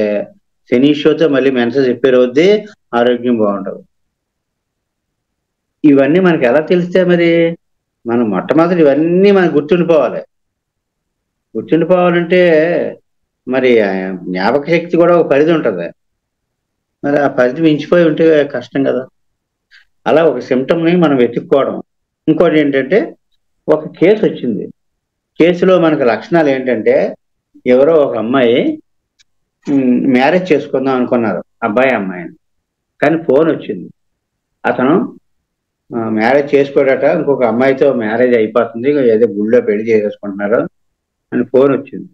సెనీషియోతో మళ్ళీ మెన్సెస్ రిపేర్ అవుద్ది, ఆరోగ్యం బాగుంటుంది. ఇవన్నీ మనకి ఎలా తెలిస్తే మరి? మనం మొట్టమొదటి ఇవన్నీ మనకు గుర్తుండిపోవాలంటే మరి జ్ఞాపక శక్తి కూడా ఒక పరిధి ఉంటుంది. మరి ఆ పరిధి మించిపోయి ఉంటే కష్టం కదా. అలా ఒక సిమ్టమ్ని మనం వెతుక్కోవడం. ఇంకోటి ఏంటంటే, ఒక కేసు వచ్చింది. కేసులో మనకు లక్షణాలు ఏంటంటే, ఎవరో ఒక అమ్మాయి మ్యారేజ్ చేసుకుందాం అనుకున్నారు, అబ్బాయి అమ్మాయిని. కానీ ఫోన్ వచ్చింది, అతను మ్యారేజ్ చేసుకోడట, ఇంకొక అమ్మాయితో మ్యారేజ్ అయిపోతుంది, ఏదో గుళ్ళో పెళ్లి చేసేసుకుంటున్నారు అని ఫోన్ వచ్చింది.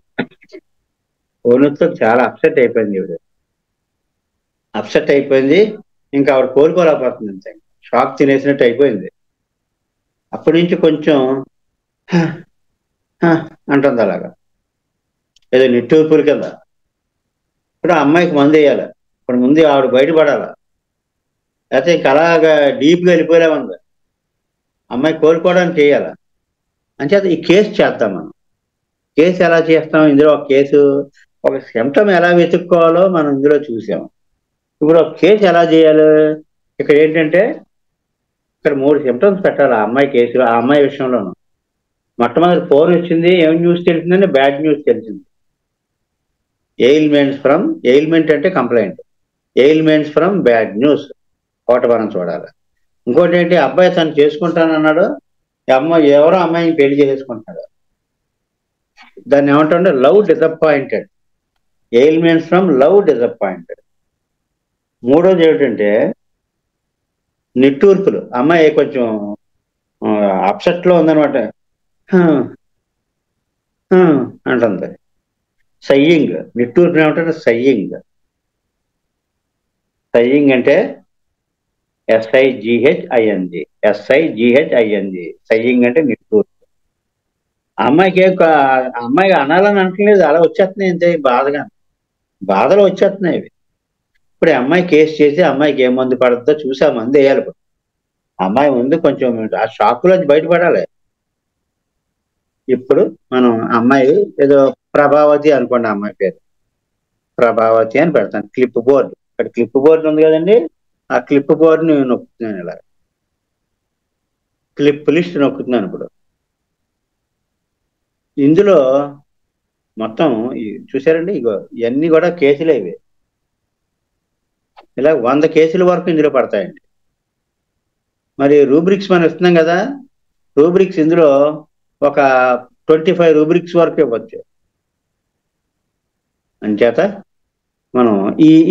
ఫోన్ వస్తే చాలా అప్సెట్ అయిపోయింది. ఇంకా ఆవిడ కోలుకోలేకపోతుంది, అంతే, షాక్ తినేసినట్టు అయిపోయింది. అప్పటి నుంచి కొంచెం అంటుంది అలాగా, ఏదో నిట్టూర్పుల కింద. ఇప్పుడు ఆ అమ్మాయికి మందు వేయాలి, ఇప్పుడు ముందు ఆవిడ బయటపడాలి, లేకపోతే ఇంకా అలాగా డీప్గా వెళ్ళిపోయేలా ఉంది. అమ్మాయి కోలుకోవడానికి చేయాలి. అంచేత ఈ కేసు చేద్దాం మనం. కేసు ఎలా చేస్తాం? ఇందులో ఒక కేసు, ఒక సిమ్టమ్ ఎలా వెతుక్కోవాలో మనం ఇందులో చూసాం. ఇప్పుడు ఒక కేసు ఎలా చేయాలి? ఇక్కడ ఏంటంటే ఇక్కడ 3 సిమ్టమ్స్ పెట్టాలి ఆ అమ్మాయి కేసులో, ఆ అమ్మాయి విషయంలోను. మొట్టమొదటి ఫోన్ వచ్చింది, ఏం న్యూస్ తెలిసిందంటే బ్యాడ్ న్యూస్ తెలిసింది. ఎయిల్మెంట్ అంటే complaint, ailments from bad news ఒకటి మనం చూడాలి. ఇంకోటి ఏంటి, అబ్బాయి తను చేసుకుంటానన్నాడు, అమ్మాయి ఎవరో అమ్మాయిని పెళ్లి చేసుకుంటున్నాడు. దాన్ని ఏమంటాడు, love disappointed, ailments from love disappointed. మూడోది ఏమిటంటే నిట్టూర్పులు, అమ్మాయి కొంచెం అప్సెట్ లో ఉందనమాట, అంటుంది. సయ్యింగ్, నిట్టూర్పు ఏమంటారు, సయ్యింగ్. సయ్యింగ్ అంటే SIGHING, SIGHING, సయ్యింగ్ అంటే నిట్టూర్పు. అమ్మాయికి అమ్మాయి అనాలని అంటలేదు, అలా వచ్చేస్తున్నాయి అంతే, బాధలు వచ్చేస్తున్నాయి ఇవి. ఇప్పుడు అమ్మాయి కేసు చేసి అమ్మాయికి ఏ మందు పడుతుందో చూసి ఆ మందు వేయాలి. అమ్మాయి ముందు కొంచెం ఆ షాక్ లో బయటపడాలి. ఇప్పుడు మనం అమ్మాయి ఏదో ప్రభావతి అనుకోండి, అమ్మాయి పేరు ప్రభావతి అని పెడతాను. క్లిప్ బోర్డ్, ఇక్కడ క్లిప్ బోర్డు ఉంది కదండి, ఆ క్లిప్ బోర్డుని నొక్కుతున్నాను, ఇలా క్లిప్ లిస్ట్ నొక్కుతున్నాను. ఇప్పుడు ఇందులో మొత్తం చూసారండి, ఇగో ఇవన్నీ కూడా కేసులే ఇవి. ఇలా 100 కేసుల వరకు ఇందులో పడతాయండి. మరి రూబ్రిక్స్ మనం ఇస్తున్నాం కదా, రూబ్రిక్స్ ఇందులో ఒక 25 రూబ్రిక్స్ వరకు ఇవ్వచ్చు. అంచేత మనం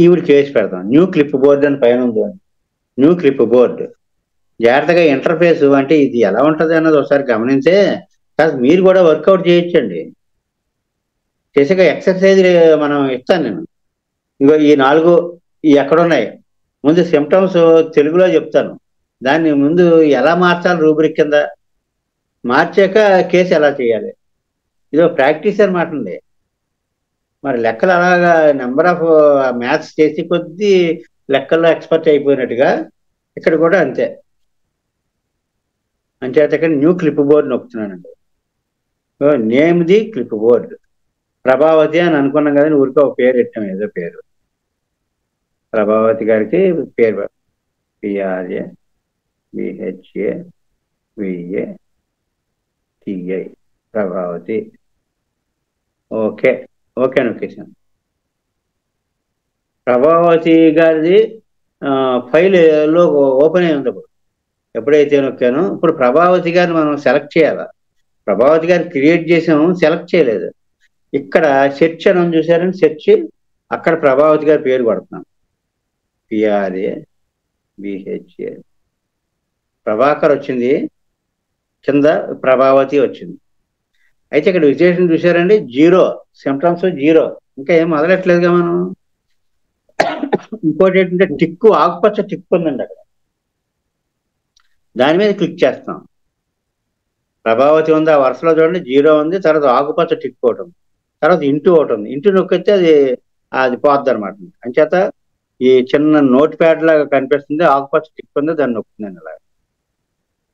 ఈవిడ కేసు పెడతాం. న్యూ క్లిప్ బోర్డ్ అని పైన ఉంది, న్యూ క్లిప్ బోర్డ్. జాగ్రత్తగా ఇంటర్ఫేస్ అంటే ఇది ఎలా ఉంటది అన్నది ఒకసారి గమనించే కాదు మీరు కూడా వర్కౌట్ చేయొచ్చండి. చేసాక ఎక్సర్సైజ్ మనం ఇస్తాను నేను. ఇగో ఈ 4 ఎక్కడున్నాయి, ముందు సిమ్టమ్స్ తెలుగులో చెప్తాను, దాన్ని ముందు ఎలా మార్చాలి రూబ్రిక్ కింద, మార్చాక కేసు ఎలా చేయాలి, ఇదో ప్రాక్టీస్ అనమాట అండి. మరి లెక్కలు అలాగా నెంబర్ ఆఫ్ మ్యాథ్స్ చేసి కొద్దీ లెక్కల్లో ఎక్స్పర్ట్ అయిపోయినట్టుగా ఇక్కడ కూడా అంతే. అంచేత ఇక్కడ న్యూ క్లిప్ బోర్డ్ నొక్కుతున్నానండి. Name the clipboard, Prabhavati అని అనుకున్నాం కదండి, ఊరికే ఒక పేరు పెట్టాం, ఏదో పేరు, ప్రభావతి గారికి పేరు PRABHAVATI, ప్రభావతి. ఓకే నొక్కేసాను. ప్రభావతి గారిది ఫైల్లో ఓపెన్ అయి ఉంది. ఎప్పుడైతే నొక్కానో ఇప్పుడు ప్రభావతి గారిని మనం సెలెక్ట్ చేయాలి. ప్రభావతి గారిని క్రియేట్ చేసాము, సెలెక్ట్ చేయలేదు. ఇక్కడ సెర్చ్ అని చూసారని, సెర్చ్, అక్కడ ప్రభావతి గారి పేరు కొడుతున్నాం, PRABHA, ప్రభాకర్ వచ్చింది, కింద ప్రభావతి వచ్చింది. అయితే ఇక్కడ విశేషం చూసారండి, 0 సిమ్టమ్స్, 0, ఇంకా ఏం మొదలెట్లేదుగా మనం. ఇంకోటి ఏంటంటే టిక్కు, ఆకుపచ్చ టిక్కు ఉందండి అక్కడ, దాని మీద క్లిక్ చేస్తాం. ప్రభావతి ఉంది, ఆ వరుసలో చూడండి 0 ఉంది, తర్వాత ఆకుపచ్చ టిక్ ఒకటి ఉంది, తర్వాత ఇంటూ ఒకటి ఉంది, ఇంటూ నొక్కితే అది పోద్ది అనమాట. అంచేత ఈ చిన్న నోట్ ప్యాడ్ లాగా కనిపిస్తుంది, ఆకుపచ్చ టిక్ ఉంది, దాన్ని నొక్కుతున్నాను. ఇలా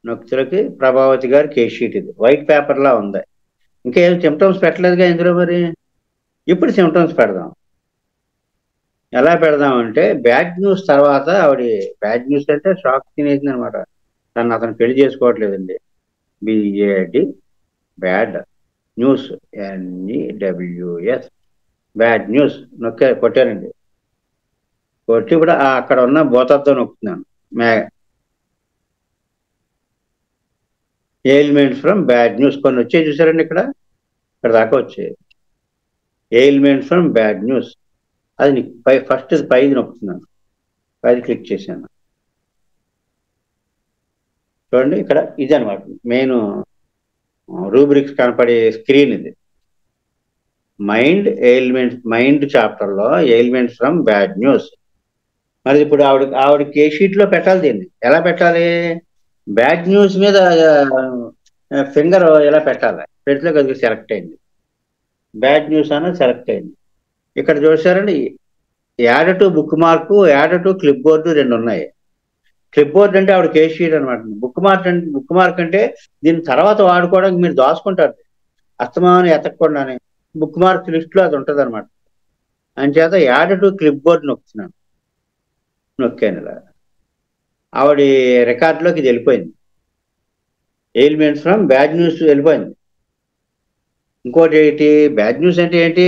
నొక్కితలకి ప్రభావతి గారి కేస్ షీట్, ఇది వైట్ పేపర్ లా ఉంది. ఇంకా ఏం సిమ్టమ్స్ పెట్టలేదుగా ఇందులో. మరి ఇప్పుడు సిమ్టమ్స్ పెడదాం. ఎలా పెడదాం అంటే, బ్యాడ్ న్యూస్ తర్వాత ఆవిడ, బ్యాడ్ న్యూస్ అంటే షాక్ తినేసింది అనమాట, తను అతను పెళ్లి చేసుకోవట్లేదండి. BAD, bad news, NEWS, bad news కొట్టానండి. కొట్టి ఇప్పుడు అక్కడ ఉన్న బోతత్వం నొక్కుతున్నాను. ఎయిల్మెంట్స్ ఫ్రమ్ బ్యాడ్ న్యూస్ కొన్ని వచ్చాయి చూసారండి, ఇక్కడ దాకా వచ్చాయి. ఎయిల్మెంట్స్ ఫ్రమ్ బ్యాడ్ న్యూస్, అది ఫస్ట్ పైది నొక్కుతున్నాను, పైది క్లిక్ చేశాను. చూడండి ఇక్కడ ఇది అనమాట మెయిన్ రూబ్రిక్స్ కనపడే స్క్రీన్ ఇది. మైండ్ చాప్టర్లో ఎయిల్మెంట్స్ ఫ్రమ్ బ్యాడ్ న్యూస్. మరి ఇప్పుడు ఆవిడ కేస్ షీట్ లో పెట్టాలి. దీన్ని ఎలా పెట్టాలి, బ్యాడ్ న్యూస్ మీద ఫింగర్ ఎలా పెట్టాలి, పెడితే కొద్దిగా సెలెక్ట్ అయింది, బ్యాడ్ న్యూస్ అనేది సెలెక్ట్ అయింది. ఇక్కడ చూసారండి, add to book mark, add to clip board 2 ఉన్నాయి. క్లిప్ బోర్డ్ అంటే ఆవిడ కేస్ షీట్ అనమాట. బుక్ మార్క్ అంటే దీని తర్వాత వాడుకోవడానికి మీరు దాచుకుంటారు, అస్తమానం ఎతకకుండానే బుక్ మార్క్ లిస్ట్ లో అది ఉంటుంది అనమాట. అంచేత యాడ్ టు క్లిప్ బోర్డ్ నొక్కుతున్నాను, నొక్కాను ఇలా. ఆవిడ రికార్డులోకి ఇది వెళ్ళిపోయింది. ఎయిల్మెంట్స్ ఫ్రమ్ బ్యాడ్ న్యూస్ వెళ్ళిపోయింది. ఇంకోటి ఏంటి, బ్యాడ్ న్యూస్ అంటే ఏంటి,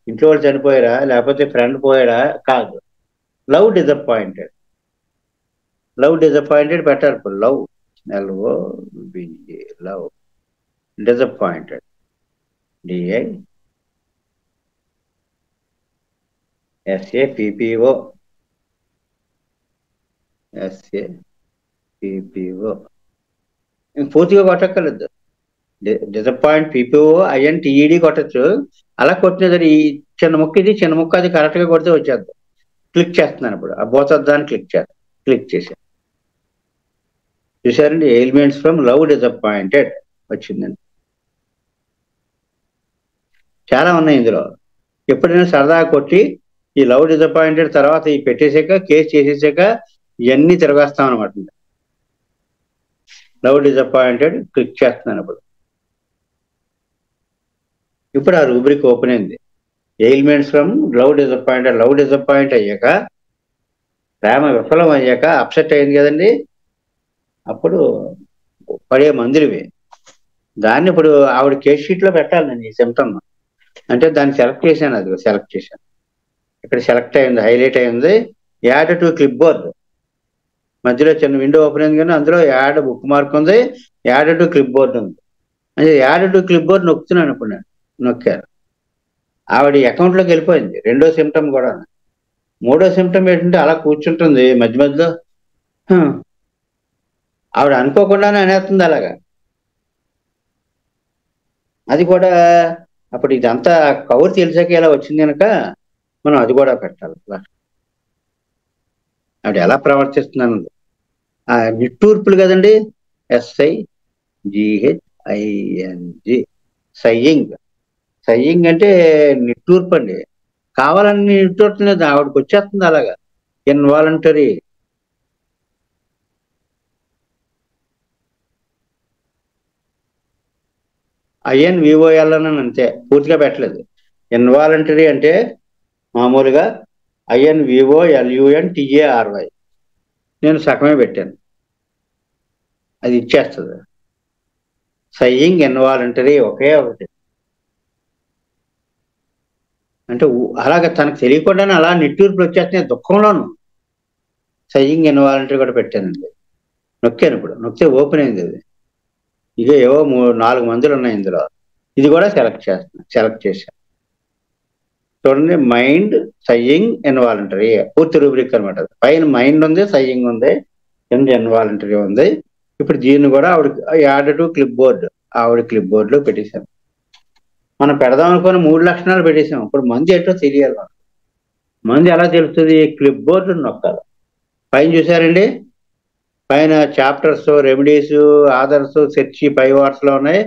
ఇంట్లో వాళ్ళు చనిపోయారా లేకపోతే ఫ్రెండ్ పోయాడా కాదు, love disappointed. Love disappointed better, love L O B A love disappointed D I S A P P O S A P P O పూర్తిగా కొట్టక్కర్లేదు. డిసప్పాయింట్ పిపిఓ ఐఎన్టీఈడి కొట్టచ్చు. అలా కొట్టినది ఈ చిన్న ముక్క, ఇది చిన్న ముక్క, అది కరెక్ట్గా కొడితే వచ్చేద్దాం. క్లిక్ చేస్తున్నాను ఇప్పుడు, ఆ బోతద్దాన్ని క్లిక్ చేశాను. చూసారండి, ఎయిల్మెంట్స్ ఫ్రమ్ లవ్ డిసప్పాయింటెడ్ వచ్చిందండి. చాలా ఉన్నాయి ఇందులో. ఎప్పుడైనా సరదాగా కొట్టి ఈ లవ్ డిసప్పాయింటెడ్ తర్వాత ఈ పెట్టేసాక, కేసు చేసేసాక ఇవన్నీ తిరగేస్తాం అనమాట. లవ్ డిసప్పాయింటెడ్ క్లిక్ చేస్తున్నాను ఇప్పుడు ఆ రూబ్రిక్ ఓపెన్ అయింది. Ailments from love disappointed. Love disappoint అయ్యాక, ప్రేమ విఫలం అయ్యాక అప్సెట్ అయింది కదండి, అప్పుడు పడే మందులువి. దాన్ని ఇప్పుడు ఆవిడ కేస్ షీట్లో పెట్టాలి నేను ఈ సిమ్టమ్. అంటే దాన్ని సెలెక్ట్ చేశాను, అది సెలెక్ట్ చేశాను. ఇక్కడ సెలెక్ట్ అయింది, హైలైట్ అయింది. యాడ్ టు క్లిప్ బోర్డ్, మధ్యలో చిన్న విండో ఓపెన్ అయింది కానీ అందులో యాడ్ బుక్ మార్క్ ఉంది, యాడ్ టు క్లిప్ బోర్డ్ ఉంది. అంటే యాడ్ టు క్లిప్ బోర్డ్ నొక్కుతున్నాను ఇప్పుడు నేను. నొక్కాను, ఆవిడ అకౌంట్లోకి వెళ్ళిపోయింది. రెండో సిమ్టమ్ కూడా. మూడో సిమ్టమ్ ఏంటంటే అలా కూర్చుంటుంది మధ్య మధ్యలో, ఆవిడ అనుకోకుండానే అనేస్తుంది అలాగా. అది కూడా అప్పుడు ఇదంతా కవర్ తెలిసాక ఇలా వచ్చింది కనుక మనం అది కూడా పెట్టాలి. ఆవిడ ఎలా ప్రవర్తిస్తున్నాను, ఆ నిట్టూర్పులు కదండి, SIGHING, సయ్యింగ్. సయ్యింగ్ అంటే నిట్టూర్పు అండి. కావాలని నిట్టూర్పులేదు, ఆవిడకి వచ్చేస్తుంది అలాగా, ఇన్వాలంటరీ. INVOL అని అంతే, పూర్తిగా పెట్టలేదు. ఇన్వాలంటరీ అంటే మామూలుగా INVOLUNTARY, నేను సగమే పెట్టాను, అది ఇచ్చేస్తుంది. సయ్యింగ్ ఇన్వాలంటరీ ఒకే ఒకటి. అంటే అలాగే తనకు తెలియకుండానే అలా నిట్టూర్పులు వచ్చేస్తున్నాయి దుఃఖంలోను. సయ్యింగ్ ఇన్వాలంటరీ కూడా పెట్టానండి. నొక్కాను, ఇప్పుడు నొక్కితే ఓపెన్ అయింది అది. ఇక ఏవో 4 మందులు ఉన్నాయి ఇందులో. ఇది కూడా సెలెక్ట్ చేశాను. చూడండి, మైండ్, సయ్యింగ్, ఇన్వాలంటరీ, పూర్తి రూబ్రిక్ అనమాట. పైన మైండ్ ఉంది, సయ్యింగ్ ఉంది, కింద ఇన్వాలంటరీ ఉంది. ఇప్పుడు దీన్ని కూడా ఆవిడ యాడ్ టు క్లిప్ బోర్డ్, ఆవిడ క్లిప్ బోర్డ్ లో పెట్టేశాను. మనం పెడదాం అనుకున్న 3 లక్షణాలు పెట్టేసాం. ఇప్పుడు మంది ఏంటో తెలియాలి మనకు. మంది ఎలా తెలుస్తుంది, క్లిప్ బోర్డు నొక్కాలి. పైన చూసారండి, పైన చాప్టర్స్, రెమెడీస్, ఆదర్స్, సెర్చ్ 5 వాట్స్ లో ఉన్నాయి.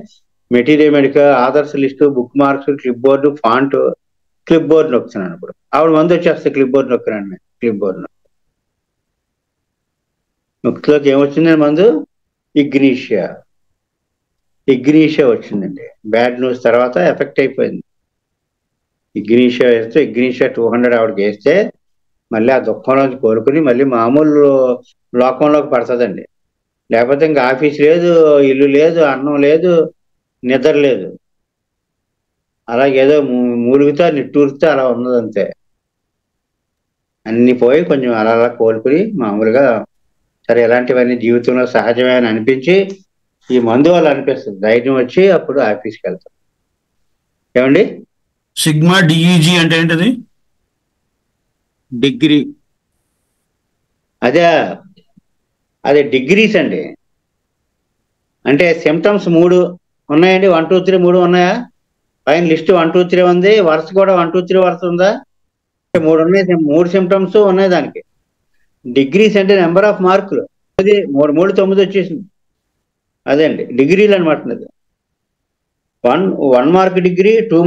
Material medical, others list, bookmarks, clipboard, font. Clipboard నొక్కుతున్నాను ఇప్పుడు, ఆవిడ మంది వచ్చేస్తే క్లిప్ బోర్డు నొక్కినాను. క్లిప్ బోర్డు నొక్కులోకి ఏమొచ్చిందండి మందు, ఇగ్నీషియా వచ్చిందండి. బ్యాడ్ న్యూస్ తర్వాత ఎఫెక్ట్ అయిపోయింది. ఇగ్నీషియా వేస్తే, ఇగ్నీషియా 200 ఆవిడకి వేస్తే మళ్ళీ ఆ దుఃఖంలోంచి కోలుకుని మళ్ళీ మామూలు లోకంలోకి పడుతుందండి. లేకపోతే ఇంకా ఆఫీస్ లేదు, ఇల్లు లేదు, అన్నం లేదు, నిద్ర లేదు, అలాగేదో మూలుగుతా నిట్టూరుతా అలా ఉన్నదంతే. అన్ని పోయి కొంచెం అలా అలా కోలుకుని మామూలుగా సరే ఇలాంటివన్నీ జీవితంలో సహజమే అని అనిపించి ఈ మందు వల్ల అనిపిస్తుంది, ధైర్యం వచ్చి అప్పుడు ఆఫీస్కి వెళ్తాం. ఏమండి, సిగ్మా డిఈజీ అంటే ఏంటది? డిగ్రీ. అదే డిగ్రీస్ అండి. అంటే సిమ్టమ్స్ 3 ఉన్నాయండి. 1, 2, 3 3 ఉన్నాయా? పైన లిస్ట్ 1, 2, 3 ఉంది, వరుస కూడా 1, 2, 3 వరుస ఉందా? 3 ఉన్నాయి, 3 సిమ్టమ్స్ ఉన్నాయి దానికి. డిగ్రీస్ అంటే నెంబర్ ఆఫ్ మార్కులు. అది 3 3 9 వచ్చేసింది. అదే అండి డిగ్రీలు అనమాట. 1 mark degree, 2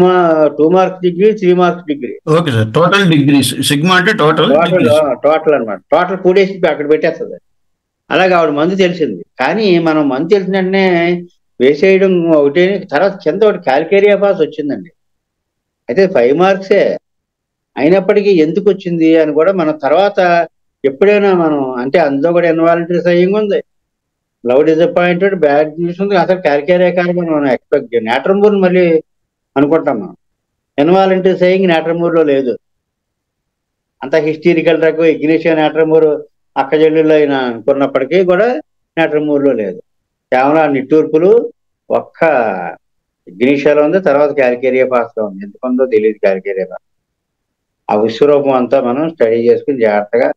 mark degree, 3 marks degree. Okay sir, total degrees. Sigma అంటే టోటల్ అనమాట. టోటల్ కూడేసి అక్కడ పెట్టేస్తుంది. అలాగే ఆవిడ మందు తెలిసింది, కానీ మనం మందు తెలిసిన వెంటనే వేసేయడం ఒకటే. తర్వాత కింద ఒకటి క్యాల్కేరియా పాస్ వచ్చిందండి. అయితే 5 మార్క్సే అయినప్పటికీ ఎందుకు వచ్చింది అని కూడా మనం తర్వాత ఎప్పుడైనా మనం అంటే అందులో కూడా ఇన్వాలంటరీ సైయింగ్ ఉంది, లవ్ డిసప్పాయింటెడ్, బ్యాడ్ న్యూస్ ఉంది, అసలు క్యారికేరే కానీ మనం ఎక్స్పెక్ట్ నేట్రమూర్ మళ్ళీ అనుకుంటాం మనం. ఇన్వాలంటరీ సైయింగ్ నేట్రమూర్లో లేదు. అంత హిస్టీరికల్ డ్రగ్ ఇగ్నిషియా నేట్రమూర్ అక్కజల్లులో అయినా అనుకున్నప్పటికీ కూడా నేట్రమూర్లో లేదు. కేవలం ఆ నిట్టూర్పులు ఒక్క ఇగ్నిషియాలో ఉంది, తర్వాత క్యాల్కేరియా పాస్లో ఉంది. ఎందుకుందో తెలియదు క్యాల్కేరియా పాస్. ఆ విశ్వరూపం అంతా మనం స్టడీ చేసుకుని జాగ్రత్తగా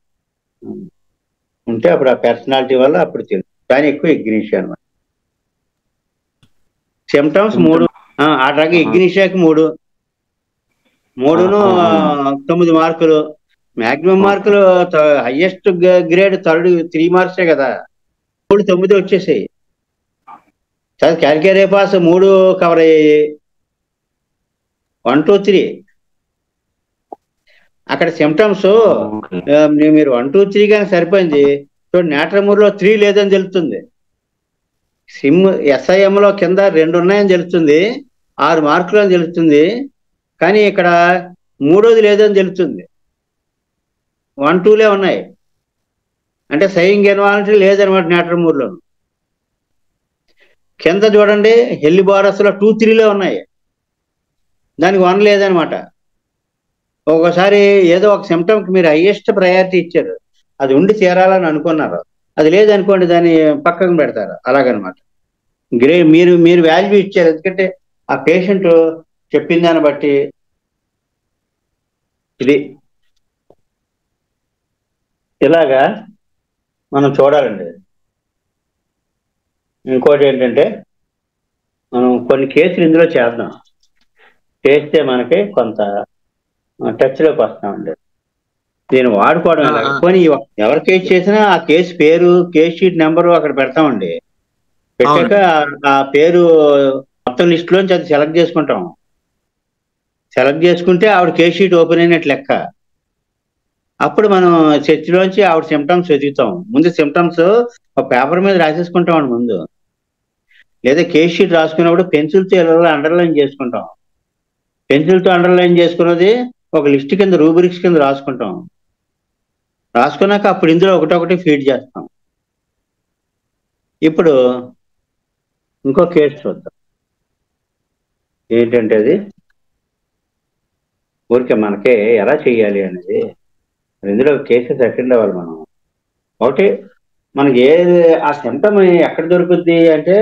ఉంటే అప్పుడు ఆ పర్సనాలిటీ వల్ల అప్పుడు తెలుసు. కానీ ఎక్కువ ఇగ్నిషియా అనమాట. సిమ్టమ్స్ 3. ఆ డ్రగ్ ఇగ్నిషియాకి 3, 3ను 9 మార్కులు. మాక్సిమం మార్కులు హైయెస్ట్ గ్రేడ్ 3 మార్క్సే కదా, 3 9 వచ్చేసాయి. క్యాల్కేరియా పాస్ 3 కవర్ అయ్యాయి, 1 2 3. అక్కడ సిమ్టమ్స్ మీరు 1 2 3 కానీ సరిపోయింది. చూడండి, నేట్రమూర్లో 3 లేదని తెలుస్తుంది, SIMలో కింద 2 ఉన్నాయని తెలుస్తుంది, 6 మార్కులు అని తెలుస్తుంది. కానీ ఇక్కడ 3వది లేదని తెలుస్తుంది, 1 2లే ఉన్నాయి. అంటే సైయింగ్ ఇన్వాలంటరీ లేదనమాట నేట్రమూర్లో. కింద చూడండి, హెల్లిబారస్లో 2 3లే ఉన్నాయి, దానికి 1 లేదనమాట. ఒక్కోసారి ఏదో ఒక సిమ్టమ్కి మీరు హైయెస్ట్ ప్రయారిటీ ఇచ్చారు, అది ఉండి చేరాలని అనుకున్నారు, అది లేదనుకోండి దాన్ని పక్కకు పెడతారు. అలాగనమాట. మీరు వాల్యూ ఇచ్చారు, ఎందుకంటే ఆ పేషెంట్ చెప్పిన దాన్ని బట్టి. ఇది ఇలాగా మనం చూడాలండి. ఇంకోటి ఏంటంటే, మనం కొన్ని కేసులు ఇందులో చేద్దాం, చేస్తే మనకి కొంత టచ్లోకి వస్తామండి. దీన్ని వాడుకోవడం పోనీ ఎవరి కేసు చేసినా ఆ కేసు పేరు, కేసు షీట్ నెంబరు అక్కడ పెడతామండి. పెట్టాక ఆ పేరు మొత్తం లిస్టులోంచి అది సెలెక్ట్ చేసుకుంటాం. సెలెక్ట్ చేసుకుంటే ఆవిడ కేసు షీట్ ఓపెన్ అయినట్టు లెక్క. అప్పుడు మనం చర్చిలోంచి ఆవిడ సిమ్టమ్స్ వెతుకుతాం. ముందు సిమ్టమ్స్ ఒక పేపర్ మీద రాసేసుకుంటామండి ముందు, లేదా కేసు షీట్ రాసుకున్నప్పుడు పెన్సిల్తో ఇలా అండర్లైన్ చేసుకుంటాం. పెన్సిల్తో అండర్లైన్ చేసుకున్నది ఒక లిస్ట్ కింద, రూబ్రిక్స్ కింద రాసుకుంటాం. రాసుకున్నాక అప్పుడు ఇందులో ఒకటొకటి ఫీడ్ చేస్తాం. ఇప్పుడు ఇంకో కేసు చూద్దాం. ఏంటంటే అది ఊరికే మనకే ఎలా చేయాలి అనేది, ఇందులో కేసెస్ అటెండ్ అవ్వాలి మనం. ఒకటి మనకి ఆ సిమ్టమ్ ఎక్కడ దొరుకుద్ది అంటే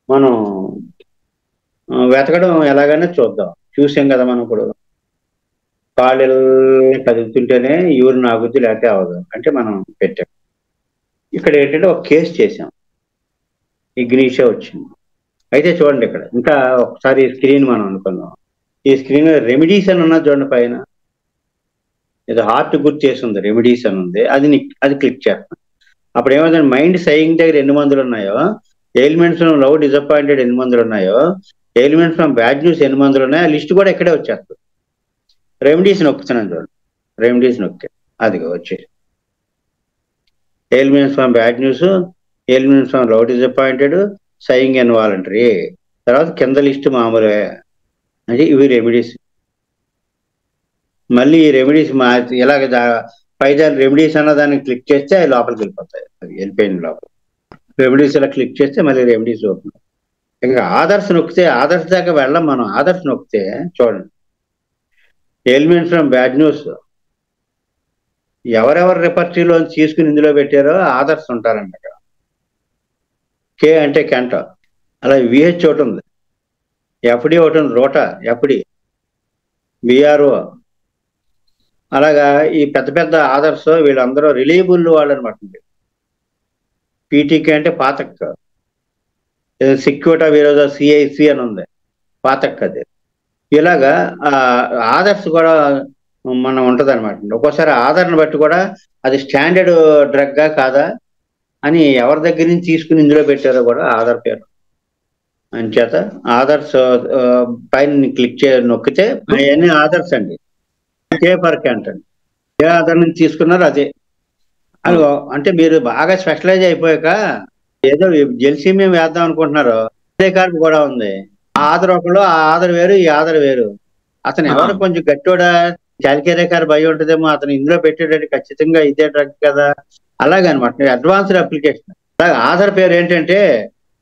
మనం వెతకడం ఎలాగైనా చూద్దాం. చూసాం కదా మనం ఇప్పుడు, కాళ్ళు కదులుతుంటేనే యూరిన్ ఆగుద్ది లేకపోతే అవ్వదు అంటే మనం పెట్టాం. ఇక్కడ ఏంటంటే ఒక కేసు చేసాం, ఇగ్నిషియా వచ్చింది. అయితే చూడండి, ఇక్కడ ఇంకా ఒకసారి స్క్రీన్ మనం అనుకుందాం. ఈ స్క్రీన్ రెమెడీస్ అని ఉన్నది చూడండి, పైన ఏదో హార్ట్ గుర్తు చేసి ఉంది, రెమెడీస్ అని ఉంది, అది క్లిక్ చేస్తాం. అప్పుడు ఏమైందంటే మైండ్ సైయింగ్ దగ్గర ఎన్ని మందులు ఉన్నాయో, ఎయిల్మెంట్స్ ఫ్రమ్ లవ్ డిసప్పాయింటెడ్ ఎన్ని మందులు ఉన్నాయో, ఎయిల్మెంట్స్ ఫ్రమ్ బ్యాడ్ న్యూస్ ఎన్ని మందులు ఉన్నాయో ఆ లిస్ట్ కూడా ఇక్కడే వచ్చేస్తుంది. రెమెడీస్ నొక్కుతున్నాను చూడండి, రెమెడీస్ నొక్కే అదిగో వచ్చేసి ailments from bad news, ailments from love disappointed, sighing involuntary, తర్వాత కింద లిస్ట్ మామూలుగా అంటే ఇవి రెమెడీస్. మళ్ళీ ఈ రెమెడీస్ ఇలాగ పైదాని రెమెడీస్ అన్న దాన్ని క్లిక్ చేస్తే అవి లోపలికి వెళ్ళిపోతాయి, అది వెళ్ళిపోయిన లోపల. రెమెడీస్ ఇలా క్లిక్ చేస్తే మళ్ళీ రెమెడీస్ ఓపెన్. ఇంకా ఆదర్శ్ నొక్కితే, ఆదర్శ్ దాకా వెళ్ళం మనం. ఆదర్శ్ నొక్కితే చూడండి, ఎయిల్మెంట్స్ ఫ్రమ్ బ్యాడ్ న్యూస్ ఎవరెవరు రిపర్టరీలో తీసుకుని ఇందులో పెట్టారో ఆదర్శ్ ఉంటారండి అక్కడ. కే అంటే కెంట, అలా విహెచ్ ఒకటి ఉంది, ఎఫ్డి ఒకటి ఉంది, రోటా ఎఫ్డి, బిఆర్ఓ. అలాగా ఈ పెద్ద పెద్ద ఆదర్శ్ వీళ్ళందరూ రిలయబుల్ వాళ్ళు అనమాట. పీటీకే అంటే పాతక్క, సిక్యూటా విరోధ సిఐసి అని ఉంది, పాతక్క అది. ఇలాగా ఆదర్శ్ కూడా మనం ఉంటుంది అనమాట. ఒక్కోసారి ఆధార్ని బట్టి కూడా అది స్టాండర్డ్ డ్రగ్గా కాదా అని ఎవరి దగ్గర నుంచి తీసుకుని ఇందులో పెట్టారో కూడా ఆధార్ పేరు. అంచేత ఆదర్శ్ పైన క్లిక్ నొక్కితే అవన్నీ ఆదర్శ్ అండి. పేపర్ క్యాంట్ అండి, ఏ ఆధార్ నుంచి తీసుకున్నారో అదే. అది అంటే మీరు బాగా స్పెషలైజ్ అయిపోయాక ఏదో జెల్సీమియం వేద్దాం అనుకుంటున్నారు, అదే కార్డు కూడా ఉంది. ఆ ఆధార్ ఒకళ్ళు, ఆ ఆధార్ వేరు, ఈ ఆధార్ వేరు. అతను ఎవరు కొంచెం గట్టోడా క్యాల్కేరేకార్ భయం ఉంటుందేమో, అతను ఇందులో పెట్టాడంటే ఖచ్చితంగా ఇదే డ్రగ్ కదా, అలాగనమాట. Advanced application. అలాగే ఆధార్ పేరు ఏంటంటే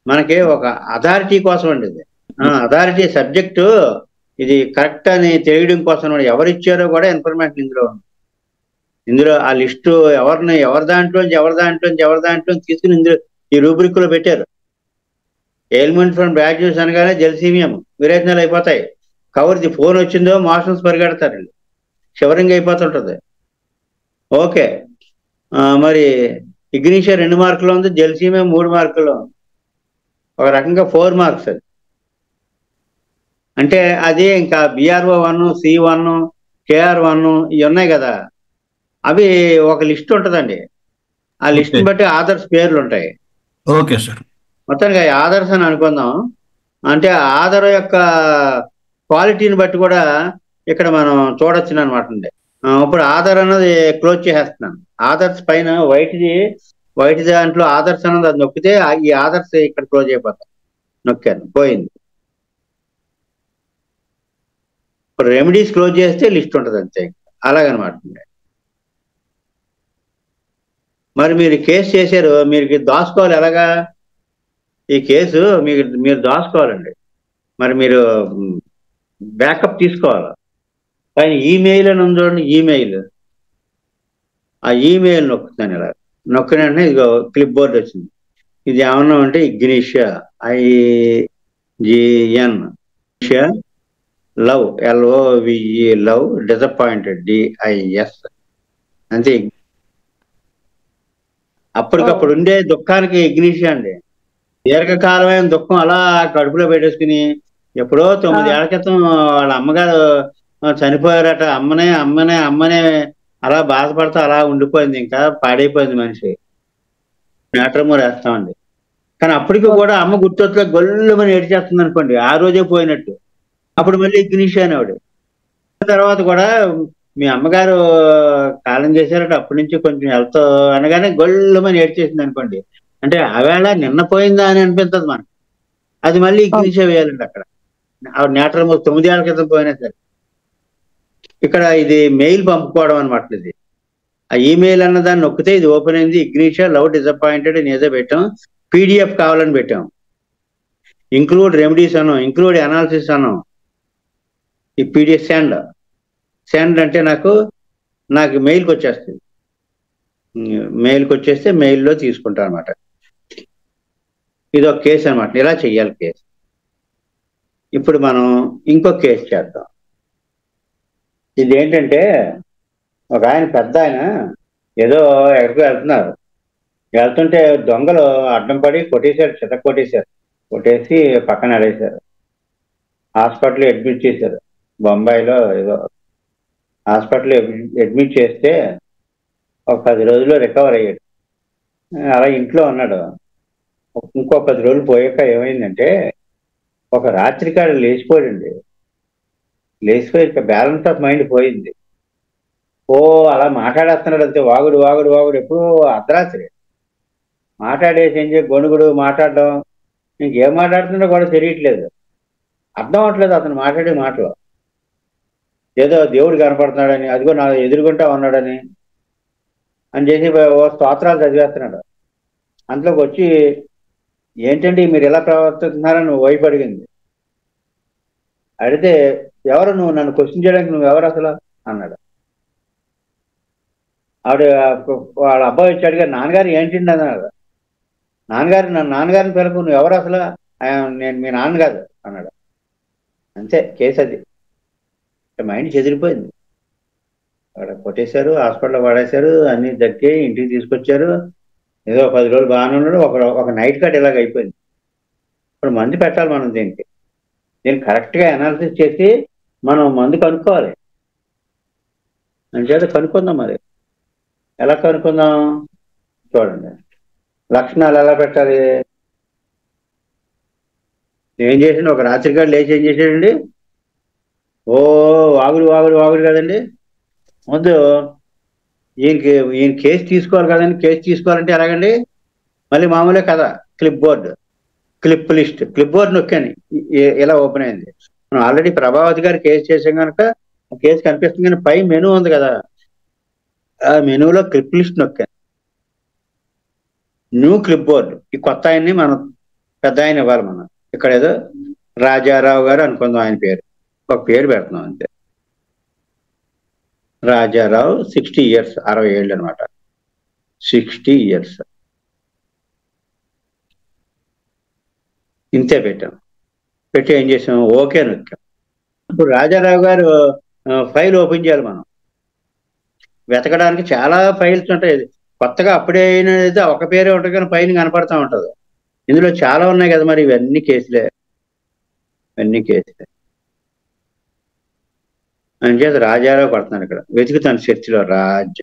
మనకి ఒక అథారిటీ కోసం అండి ఇది. అథారిటీ సబ్జెక్టు ఇది కరెక్ట్ అని తెలియడం కోసం ఎవరు ఇచ్చారో కూడా ఇన్ఫర్మేషన్ ఇందులో ఉంది. ఇందులో ఆ లిస్టు ఎవరి దాంట్లో తీసుకుని ఇందులో ఈ రూబ్రిక్ లో పెట్టారు. ఎయిల్మెంట్ ఫ్రమ్ బ్యాడ్ న్యూస్ అనగానే జలసీమియం విరేచనాలు అయిపోతాయి. కవర్ది ఫోన్ వచ్చిందో మోషన్స్ పరిగెడతారండి, షివరింగ్ అయిపోతుంటది. ఓకే, మరి ఇగ్నిషియా 2 మార్కులు ఉంది, జలసీమియం 3 మార్కుల్లో ఉంది. ఒక రకంగా 4 మార్క్స్ అది. అంటే అది ఇంకా BRO 1, C1, KR1 ఇవి ఉన్నాయి కదా, అవి ఒక లిస్ట్ ఉంటుందండి. ఆ లిస్ట్ బట్టి ఆధార్స్ పేర్లు ఉంటాయి. Okay sir. మొత్తానికి ఆధార్స్ అని అనుకుందాం. అంటే ఆధార్ యొక్క క్వాలిటీని బట్టి కూడా ఇక్కడ మనం చూడొచ్చు అనమాట అండి. ఇప్పుడు ఆధార్ అన్నది క్లోజ్ చేసేస్తున్నాను. ఆధార్స్ పైన వైట్ దాంట్లో ఆధార్స్ అన్నది అది నొక్కితే ఈ ఆధార్స్ ఇక్కడ క్లోజ్ అయిపోతాయి. నొక్కాను, పోయింది. ఇప్పుడు రెమెడీస్ క్లోజ్ చేస్తే లిస్ట్ ఉంటుంది అంతే, అలాగనమాట. మరి మీరు కేసు చేశారు, మీరు దాచుకోవాలి ఎలాగా? ఈ కేసు మీరు దాచుకోవాలండి. మరి మీరు బ్యాకప్ తీసుకోవాలి. కానీ ఈమెయిల్ అని ఉంది చూడండి, ఈమెయిల్. ఆ ఈమెయిల్ నొక్కుతాను, ఇలా నొక్కిన వెంటనే ఇదిగో క్లిప్ బోర్డ్ వచ్చింది. ఇది ఏమన్నా అంటే ఇగ్నిషియా IGN love LOVE love disappointed DIS అంతే. అప్పటికప్పుడు ఉండే దుఃఖానికి ఇగ్నిషియా అండి. దీర్ఘకాలమైన దుఃఖం అలా కడుపులో పెట్టేసుకుని ఎప్పుడో 9 ఏళ్ల క్రితం వాళ్ళ అమ్మగారు చనిపోయారట, అమ్మనే అలా బాధపడుతూ అలా ఉండిపోయింది. ఇంకా పాడైపోయింది మనిషి. నేట్రమూర్ వేస్తామండి. కానీ అప్పటికి కూడా అమ్మ గుర్తొచ్చే గొల్లుమని ఏడ్చేస్తుంది అనుకోండి, ఆ రోజే పోయినట్టు. అప్పుడు మళ్ళీ ఇగ్నిషియా అనేవాడు. తర్వాత కూడా మీ అమ్మగారు కాలం చేశారట, అప్పటి నుంచి కొంచెం హెల్త్ అనగానే గొల్లుమని ఏడ్చేసింది అనుకోండి, అంటే ఆవేళ నిన్న పోయిందా అని అనిపిస్తుంది మనకు. అది మళ్ళీ ఇగ్నిషియా వేయాలండి అక్కడ. ఆవిడ నేట్రమూర్ 9 ఏళ్ల క్రితం పోయినా సరే. ఇక్కడ ఇది మెయిల్ పంపుకోవడం అనమాట. ఇది ఆ ఈమెయిల్ అన్న దాన్ని నొక్కితే ఇది ఓపెన్ అయింది. ఇగ్నిషియా లవ్ డిసప్పాయింటెడ్ అని ఏదో పెట్టాం, PDF కావాలని పెట్టాం. ఇంక్లూడ్ రెమెడీస్ అన్నాం, ఇంక్లూడ్ అనాలిసిస్ అన్నాం. ఈ PDF సెండ్ అంటే నాకు మెయిల్కి వచ్చేస్తుంది. మెయిల్కి వచ్చేస్తే మెయిల్లో తీసుకుంటాను అనమాట. ఇది ఒక కేసు అనమాట. ఇలా చెయ్యాలి కేసు. ఇప్పుడు మనం ఇంకో కేసు చేద్దాం. ఇది ఏంటంటే ఒక ఆయన, పెద్ద ఆయన ఏదో ఎక్కడికి వెళ్తుంటే దొంగలు అడ్డం పడి కొట్టేశారు, కొట్టేసి పక్కన అడేశారు. హాస్పిటల్ అడ్మిట్ చేశారు. బొంబాయిలో ఏదో హాస్పిటల్ అడ్మిట్ చేస్తే ఒక 10 రోజుల్లో రికవర్ అయ్యాడు. అలా ఇంట్లో ఉన్నాడు. ఇంకో 10 రోజులు పోయాక ఏమైందంటే ఒక రాత్రి కాడ లేచిపోయాడండి. లేచిపోయి ఇక బ్యాలెన్స్ ఆఫ్ మైండ్ పోయింది. అలా మాట్లాడేస్తున్నాడు అంతే, వాగుడు. ఎప్పుడూ అర్ధరాత్రి మాట్లాడేసి ఏం చేయ గొణుగుడు మాట్లాడడం, ఇంకేం మాట్లాడుతుందో కూడా తెలియట్లేదు, అర్థం అవట్లేదు అతను మాట్లాడే మాటలు. ఏదో దేవుడు కనపడుతున్నాడని, అదిగో నా ఎదురుగుంటా ఉన్నాడని అని చేసి స్తోత్రాలు చదివేస్తున్నాడు. అందులోకి వచ్చి ఏంటండి మీరు ఎలా ప్రవర్తిస్తున్నారని వైపు అడిగింది. అడిగితే ఎవరు నువ్వు, నన్ను క్వశ్చన్ చేయడానికి నువ్వు ఎవరు అసలు అన్నాడు. ఆవిడ వాళ్ళ అబ్బాయి వచ్చి అడిగారు, నాన్నగారు ఏంటండి అన్నాడు. నాన్నగారిని పిలకు, నువ్వు ఎవరు అసలు? నేను మీ నాన్న కాదు అన్నాడు. అంతే కేసు. అది మైండ్ చెదిరిపోయింది. అక్కడ కొట్టేశారు, హాస్పిటల్లో పడేశారు, అన్ని దగ్గి ఇంటికి తీసుకొచ్చారు. ఏదో 10 రోజులు బాగానే ఉన్నాడు. ఒక నైట్ కట్ ఇలాగ అయిపోయింది. ఇప్పుడు మందు పెట్టాలి మనం దీనికి కరెక్ట్గా అనాలిసిస్ చేసి మనం మందు కనుక్కోవాలి. అంచేత కనుక్కుందాం. మరి ఎలా కనుక్కుందాం చూడండి. లక్షణాలు ఎలా పెట్టాలి? ఏం చేసిండు, ఒక రాత్రిగా లేచి ఏం చేసాడండి, వాగుడు కదండి. ముందు ఈయన కేసు తీసుకోవాలి కదండి. కేసు తీసుకోవాలంటే ఎలాగండి, మళ్ళీ మామూలే కదా, క్లిప్ బోర్డ్ నొక్కాను, ఇలా ఓపెన్ అయింది. మనం ఆల్రెడీ ప్రభావతి గారు కేసు చేసాం కనుక కేసు కనిపిస్తుంది, కానీ పై మెనూ ఉంది కదా, ఆ మెనూలో క్లిప్ లిస్ట్ నొక్కాను. న్యూ క్లిప్ బోర్డ్, ఈ కొత్త ఆయన్ని మనం పెద్ద ఆయన ఇవ్వాలి. మనం ఇక్కడ ఏదో రాజారావు గారు అనుకుందాం, ఆయన పేరు, ఒక పేరు పెడుతున్నాం అంతే. రాజారావు 60 years, 60 ఏళ్ళు అనమాట. 60 years ఇంతే పెట్టాం. పెట్టి ఏం చేసాం, ఓకే నొక్కాం. ఇప్పుడు రాజారావు గారు ఫైల్ ఓపెన్ చేయాలి. మనం వెతకడానికి చాలా ఫైల్స్ ఉంటాయి. కొత్తగా అప్పుడే అయినది ఒక పేరే ఉంటుంది, కానీ పైన కనపడతా ఉంటుంది. ఇందులో చాలా ఉన్నాయి కదా, మరి ఇవన్నీ కేసులే, ఇవన్నీ కేసులే. అంచేత రాజారావు పడుతున్నాను ఇక్కడ, వెతుకుతాను సెర్చ్లో రాజ్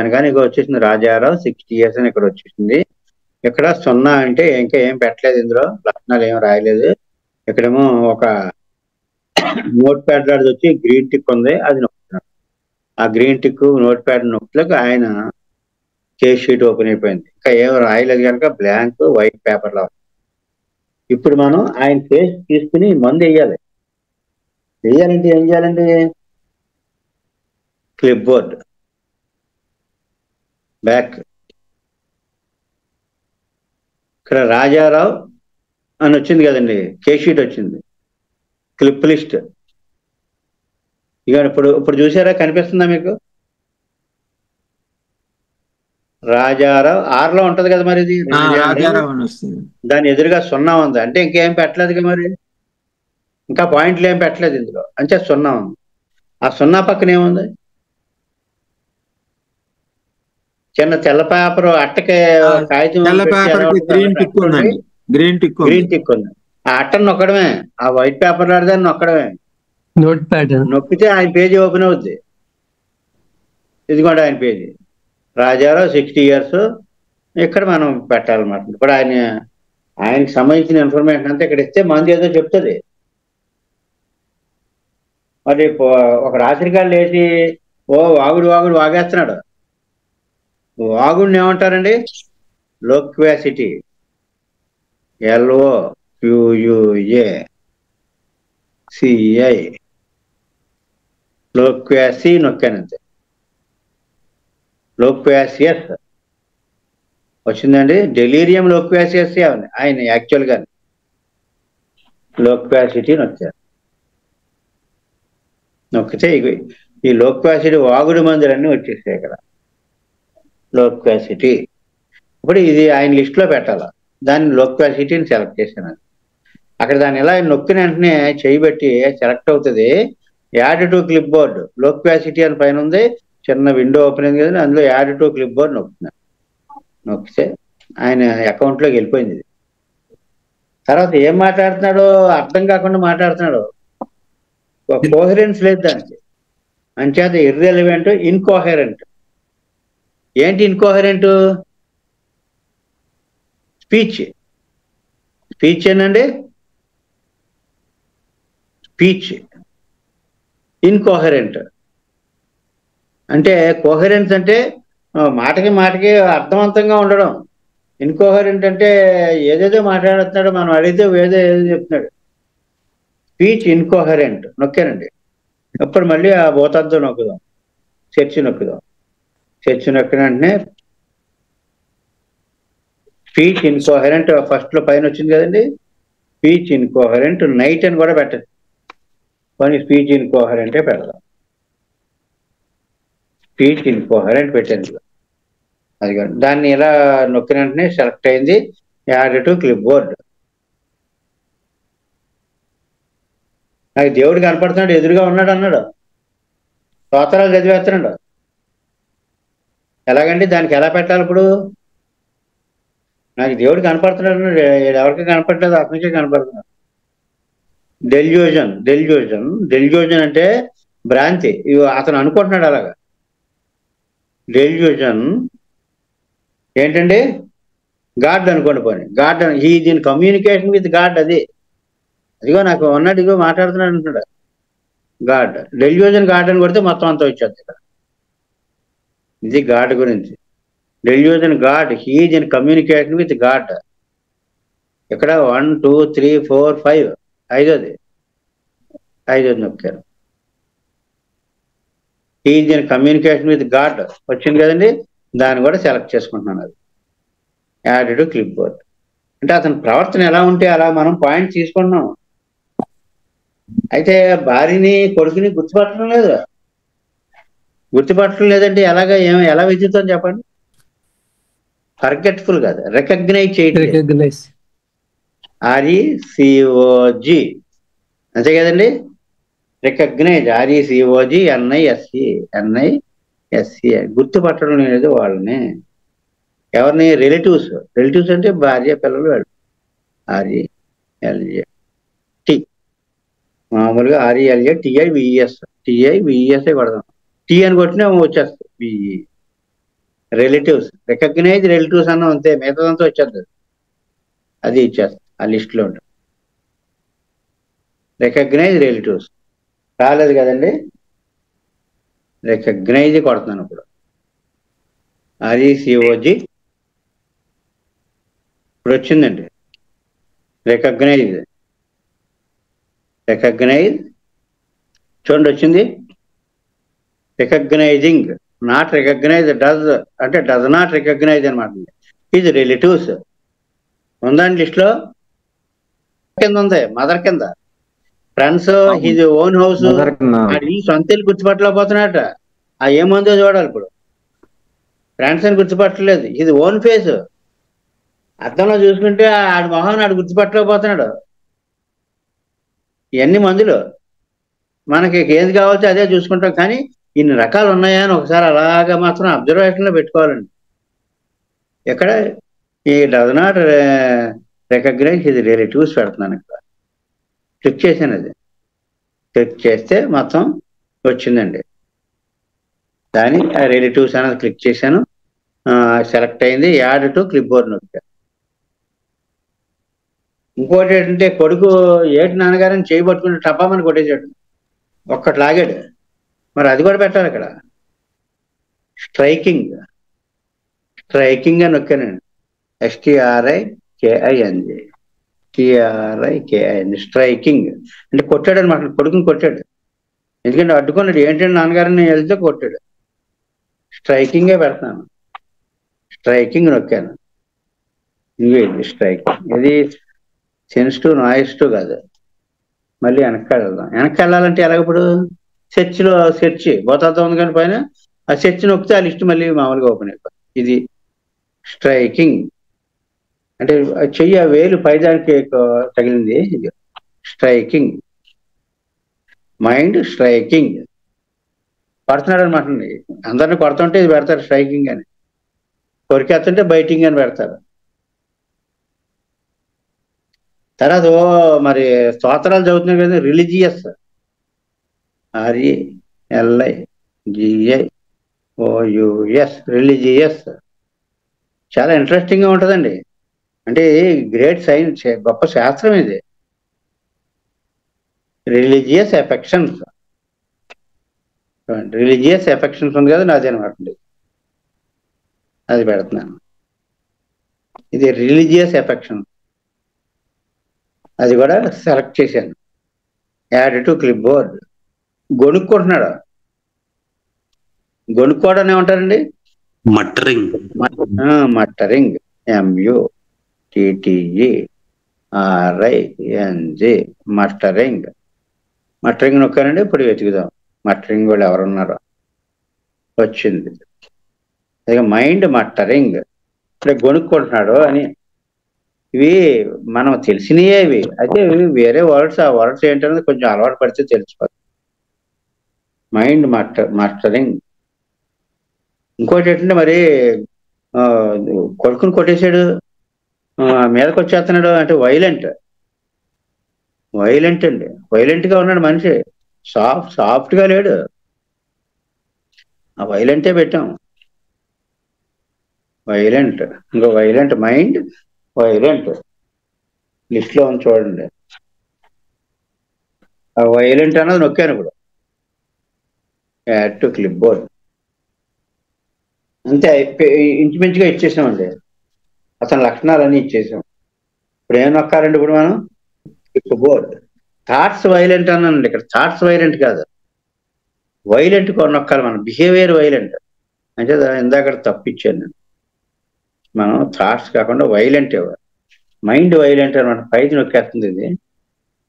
అనగానే ఇక వచ్చేసింది రాజారావు 60 years అని ఇక్కడ వచ్చేసింది. ఇక్కడ 0 అంటే ఇంకా ఏం పెట్టలేదు, ఇందులో లక్షణాలు ఏం రాయలేదు. ఇక్కడేమో ఒక నోట్ ప్యాడ్ లాంటిది వచ్చి గ్రీన్ టిక్ ఉంది, అది నొక్కుతున్నాడు. ఆ గ్రీన్ టిక్ నోట్ ప్యాడ్ నొక్కులకు ఆయన కేస్ షీట్ ఓపెన్ అయిపోయింది. ఇంకా ఏం రాయలేదు కనుక బ్లాంక్ వైట్ పేపర్ లా. ఇప్పుడు మనం ఆయన కేసు తీసుకుని మందు వేయాలి. వేయాలంటే ఏం చేయాలండి, క్లిప్ బోర్డ్ బ్యాక్, ఇక్కడ రాజారావు అని వచ్చింది కదండి, కేస్ షీట్ వచ్చింది, క్లిప్ లిస్ట్. ఇక ఇప్పుడు చూసారా, కనిపిస్తుందా మీకు? రాజారావు 6లో ఉంటది కదా, మరి ఇది దాని ఎదురుగా 0 ఉంది, అంటే ఇంకేం పెట్టలేదు మరి, ఇంకా పాయింట్లు ఏం పెట్టలేదు ఇందులో, అంటే 0 ఉంది. ఆ 0 పక్కన ఏముంది, చిన్న తెల్ల పేపర్ అట్టకే కాగితం గ్రీన్ టిక్ ఉంది. ఆ అట్టను నొక్కడమే, ఆ వైట్ పేపర్ లాంటిదాన్ని నొక్కడమే, నోట్ ప్యాడ్ నొక్కితే ఆయన పేజీ ఓపెన్ అవుద్ది. ఇదిగోండి ఆయన పేజీ, రాజారావు 60 years. ఇక్కడ మనం పెట్టాలన్నమాట. ఇప్పుడు ఆయనకి సంబంధించిన ఇన్ఫర్మేషన్ అంతా ఇక్కడ ఇస్తే మంది ఏదో చెప్తుంది. మరి ఒక రాత్రికాళ్ళు లేచి వాగుడు వాగేస్తున్నాడు. వాగుడిని ఏమంటారండి, లోక్వాసిటీ, LOQUACI, లోక్వాసి నొక్కానంతే. లోక్వాసియస్ వచ్చిందండి, డెలీరియం లోక్వాసియస్ ఆయన యాక్చువల్ గా లోక్వాసిటీ నొక్కితే ఈ లోక్వాసిటీ వాగుడు మందులన్నీ వచ్చేసాయి ఇక్కడ, లోక్వాసిటీ. ఇప్పుడు ఇది ఆయన లిస్ట్ లో పెట్టాల, దాన్ని లోక్వాసిటీని సెలెక్ట్ చేశాను. అక్కడ దాన్ని ఎలా నొక్కిన వెంటనే చేయబెట్టి సెలెక్ట్ అవుతుంది. యాడ్ టు క్లిప్ బోర్డ్, లోక్వాసిటీ అని పైన ఉంది, చిన్న విండో ఓపెన్ అయింది కదా, అందులో యాడ్ టు క్లిప్ బోర్డ్ నొక్కితే ఆయన అకౌంట్లోకి వెళ్ళిపోయింది. తర్వాత ఏం మాట్లాడుతున్నాడో అర్థం కాకుండా మాట్లాడుతున్నాడు, కోహరెన్స్ లేదు దానికి. అంచేత ఇర్రెలవెంట్, ఇన్కోహెరెంట్. ఏంటి ఇన్కోహరెంట్? స్పీచ్ ఏనండి, స్పీచ్. ఇన్కోహరెంట్ అంటే, కోహరెన్స్ అంటే మాటకి అర్థవంతంగా ఉండడం. ఇన్కోహరెంట్ అంటే ఏదేదో మాట్లాడుతున్నాడు, మనం అడిగితే ఏదో చెప్తున్నాడు. స్పీచ్ ఇన్కోహరెంట్ నొక్కానండి. అప్పుడు మళ్ళీ ఆ భూతార్థం నొక్కుదాం, చర్చ్ నొక్కిన వెంటనే స్పీచ్ ఇన్కోహరెంట్ ఫస్ట్ లో పైన వచ్చింది కదండి, స్పీచ్ ఇన్కోహరెంట్. నైట్ అని కూడా పెట్టదు, కానీ స్పీచ్ ఇన్కోహరెంటే పెడదాం. స్పీచ్ ఇన్కోహరెంట్ పెట్టాను. అది కాదు, దాన్ని ఇలా నొక్కిన వెంటనే సెలెక్ట్ అయింది, యాడ్ టు క్లిప్ బోర్డ్. నాకు దేవుడు కనపడుతున్నాడు, ఎదురుగా ఉన్నాడు అన్నాడు, స్తోత్రాలు చదివేస్తున్నాడు. ఎలాగండి, దానికి ఎలా పెట్టాలి? ఇప్పుడు నాకు దేవుడు కనపడుతున్నాడు అన్నాడు, ఎవరికి కనపడలేదు, అతనికే కనపడుతున్నాడు. డెల్యూజన్ అంటే భ్రాంతి, అతను అనుకుంటున్నాడు అలాగా. డెల్యూజన్ ఏంటండి, గాడ్ అనుకోండి, పోనీ god, he's in communication with god. అదిగో నాకు ఉన్నాడు, ఇదిగో మాట్లాడుతున్నాడు అంటున్నాడు గాడ్. డెల్యూజన్ గాడ్ అని కొడితే మొత్తం అంతా వచ్చేది ఇక్కడ. ఇది గాడ్ గురించి. Delusion god, he's in communication with god. ఇక్కడ 1 2 3 4 5 ఐదోది నొక్కారు. Is in communication with god వచ్చింది కదండి, దాన్ని కూడా సెలెక్ట్ చేసుకుంటున్నాను. అది యాడ్ టు క్లిప్ బోర్డ్. అంటే అతని ప్రవర్తన ఎలా ఉంటే అలా మనం పాయింట్ తీసుకుంటున్నాం. అయితే భార్యని కొడుకుని గుర్తుపట్టడం లేదు. గుర్తుపట్టడం లేదంటే ఎలా విద్యుత్తం చెప్పండి? ఫర్గెట్ఫుల్ కాదు, రికగ్నైజ్ చేయట్లేదు. RECOG అంతే కదండి. రికగ్నైజ్ RECOG NISE గుర్తుపట్టడం లేదు వాళ్ళని. ఎవరిని? రిలేటివ్స్ అంటే భార్య పిల్లలు వాళ్ళు. RELA మామూలుగా RELA TIVES కొడదాం. టీ అని కొట్టినా వచ్చేస్తుంది. BE రిలేటివ్స్, రికగ్నైజ్ రిలేటివ్స్ అన్న అంతే, మిగతాదంతా వచ్చేస్తుంది. అది ఇచ్చేస్తుంది ఆ లిస్ట్లో ఉంటుంది. రికగ్నైజ్ రిలేటివ్స్ రాలేదు కదండి, రికగ్నైజ్ కొడుతున్నాను ఇప్పుడు. RECOG ఇప్పుడు వచ్చిందండి. రికగ్నైజ్ చూడండి వచ్చింది. Recognising, not recognise, does not recognise అనమాట. ఇది రిలేటివ్స్ ఉందండి లిస్ట్లో. కింద ఉంది మదర్ కింద. ఫ్రెండ్స్ హిజ్ ఓన్ హౌస్, ఈ సొంతలు గుర్తుపట్టలేకపోతున్నాడట. ఆ ఏముందో చూడాలి ఇప్పుడు. ఫ్రెండ్స్ అని గుర్తుపట్టలేదు, ఇది ఓన్ ఫేస్. అద్దంలో చూసుకుంటే ఆడి మొహం ఆడు గుర్తుపట్టలేకపోతున్నాడు. ఇవన్నీ మందులు, మనకి ఏది కావాల్సి అదే చూసుకుంటాం, కానీ ఇన్ని రకాలు ఉన్నాయా అని ఒకసారి అలాగా మాత్రం అబ్జర్వేషన్లో పెట్టుకోవాలండి. ఎక్కడ ఈ does not recognise his relatives పెడుతున్నాను. ఇక్కడ క్లిక్ చేశాను, అది క్లిక్ చేస్తే మొత్తం వచ్చిందండి. దాని రిలేటివ్స్ అనేది క్లిక్ చేశాను, సెలెక్ట్ అయింది. యాడ్ టు క్లిప్ బోర్డ్ నొక్కా. ఇంకోటి ఏంటంటే కొడుకు ఏటి నాన్నగారని చేయబట్టుకుని టపామని కొట్టేసాడు, ఒక్కటి లాగాడు. మరి అది కూడా పెట్టాలి ఇక్కడ. స్ట్రైకింగ్ అని నొక్కానండి. STRIKING స్ట్రైకింగ్ అంటే కొట్టాడు అనమాట. కొడుకుని కొట్టాడు, ఎందుకంటే అడ్డుకున్నాడు. ఏంటంటే నాన్నగారిని వెళ్తే కొట్టాడు. స్ట్రైకింగే పెడతాను, స్ట్రైకింగ్ నొక్కాను. ఇంకేంటి స్ట్రైకింగ్, ఇది సెన్సిటివ్ నాయిస్ కాదు. మళ్ళీ వెనక్కి వెళ్ళాలంటే ఎలాగ? ఇప్పుడు సెర్చ్ బోతాతో ఉంది కానీ పైన ఆ సెర్చ్ నొక్కితే ఆ లిస్ట్ మళ్ళీ మామూలుగా ఓపెన్ అయిపోతుంది. ఇది స్ట్రైకింగ్ అంటే చెయ్యి వేలు పైదానికి తగిలింది. స్ట్రైకింగ్, మైండ్ స్ట్రైకింగ్ పడుతున్నాడు అనమాట. అందరిని కొడుతుంటే ఇది పెడతారు స్ట్రైకింగ్ అని, కొరికేస్తుంటే బైటింగ్ అని పెడతారు. తర్వాత మరి స్తోత్రాలు చదువుతున్నారు కదా, రిలీజియస్ RELIGIOUS రిలీజియస్ చాలా ఇంట్రెస్టింగ్గా ఉంటుందండి. అంటే గ్రేట్ సైన్స్, గొప్ప శాస్త్రం ఇది. రిలీజియస్ ఎఫెక్షన్స్ ఉంది కదా, నాది అనమాట. అది పెడుతున్నాను. ఇది రిలీజియస్ ఎఫెక్షన్, అది కూడా సెలెక్ట్ చేశాను. Add to clipboard. గొనుక్కుంటున్నాడు. గొనుక్కోవడం ఏమంటారండి? మట్టరింగ్. MUTTERING మట్టరింగ్ నొక్కానండి. ఇప్పుడు వెతుకుదాం మట్టరింగ్ వాళ్ళు ఎవరున్నారో. వచ్చింది. ఇక మైండ్ మట్టరింగ్, అంటే గొనుక్కుంటున్నాడు అని. ఇవి మనం తెలిసినయే ఇవి. అయితే ఇవి వేరే వర్డ్స్, ఆ వర్డ్స్ ఏంటనేది కొంచెం అలవాటు పడితే తెలిసిపోతుంది. మైండ్ మట్టరింగ్. ఇంకోటి ఏంటంటే మరి కొడుకుని కొట్టేశాడు, మీదకి వచ్చేస్తున్నాడు అంటే వైలెంట్ అండి. వైలెంట్గా ఉన్నాడు మనిషి, సాఫ్ట్గా లేడు. ఆ వైలెంటే పెట్టాం. వైలెంట్, ఇంకో వైలెంట్, మైండ్ వైలెంట్ లిస్ట్లో ఉంది చూడండి. ఆ వైలెంట్ అన్నది నొక్కాను ఇప్పుడు. Add to clip board. అంతే, ఇంచుమించుగా ఇచ్చేసామండి. అతని లక్షణాలన్నీ ఇచ్చేసాం. ఇప్పుడు ఏం నొక్కాలండి ఇప్పుడు మనం? Clip board. థాట్స్ వైలెంట్ అన్నానండి. ఇక్కడ థాట్స్ వైలెంట్ కాదు, వైలెంట్గా నొక్కాలి. మన బిహేవియర్ వైలెంట్ అంటే ఇందాక తప్పిచ్చాను నేను. మనం థాట్స్ కాకుండా వైలెంట్ ఇవ్వాలి. మైండ్ వైలెంట్ అనమాట. పైకి నొక్కేస్తుంది ఇది.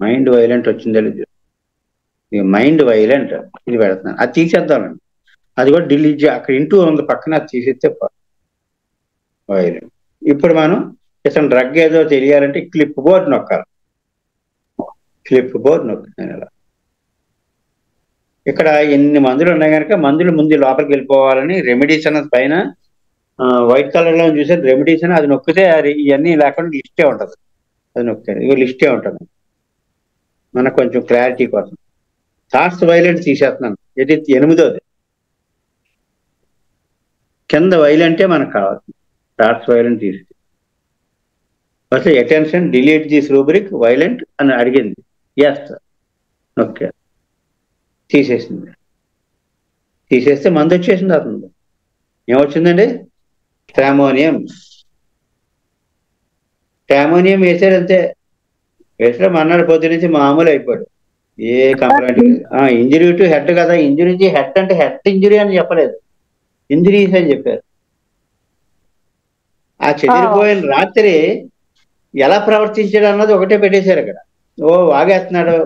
మైండ్ వైలెంట్ వచ్చిందో లేదు. ఇది మైండ్ వైలెంట్ ఇది పెడుతున్నాను. అది తీసేద్దామండి. అది కూడా డిలీట్ అక్కడ ఇంటూ ఉంది పక్కన, అది తీసేస్తే వైలెంట్. ఇప్పుడు మనం ఇతను డ్రగ్ ఏదో తెలియాలంటే క్లిప్ బోర్డ్ నొక్కాలి. క్లిప్ బోర్డ్ నొక్కుతాను ఇలా. ఇక్కడ ఎన్ని మందులు ఉన్నాయి కనుక మందులు ముందు లోపలికి వెళ్ళిపోవాలని రెమెడీస్ అన్నది పైన వైట్ కలర్ లో చూసారు రెమెడీస్ అని, అది నొక్కితే అది ఇవన్నీ లేకుండా లిస్టే ఉంటుంది. అది నొక్కితే ఇవి లిస్టే ఉంటుంది మనకు కొంచెం క్లారిటీ కోసం. థాట్స్ వైలెంట్ తీసేస్తున్నాను. ఇది 8వ కింద వైలెంటే మనకు కావాలి. థాట్స్ వైలెంట్ తీసి అసలు attention delete this rubric violent అని అడిగింది. ఎస్ ఓకే తీసేసింది. తీసేస్తే మందు వచ్చేసింది. అతను ఏమొచ్చిందండి? ట్రామోనియం. ట్రామోనియం వేసారు అంతే. వేసడం మన్నాడు పొద్దు నుంచి మామూలు అయిపోయాడు. ఏ కంప్లైంట్ ఇంజరీ టు హెడ్ కదా. ఇంజరీ హెడ్ అంటే హెడ్ ఇంజరీ అని చెప్పలేదు, ఇంజరీస్ అని చెప్పారు. ఆ చెదిరిపోయిన రాత్రి ఎలా ప్రవర్తించాడు అన్నది ఒకటే పెట్టేశారు అక్కడ. ఓ వాగేస్తున్నాడు,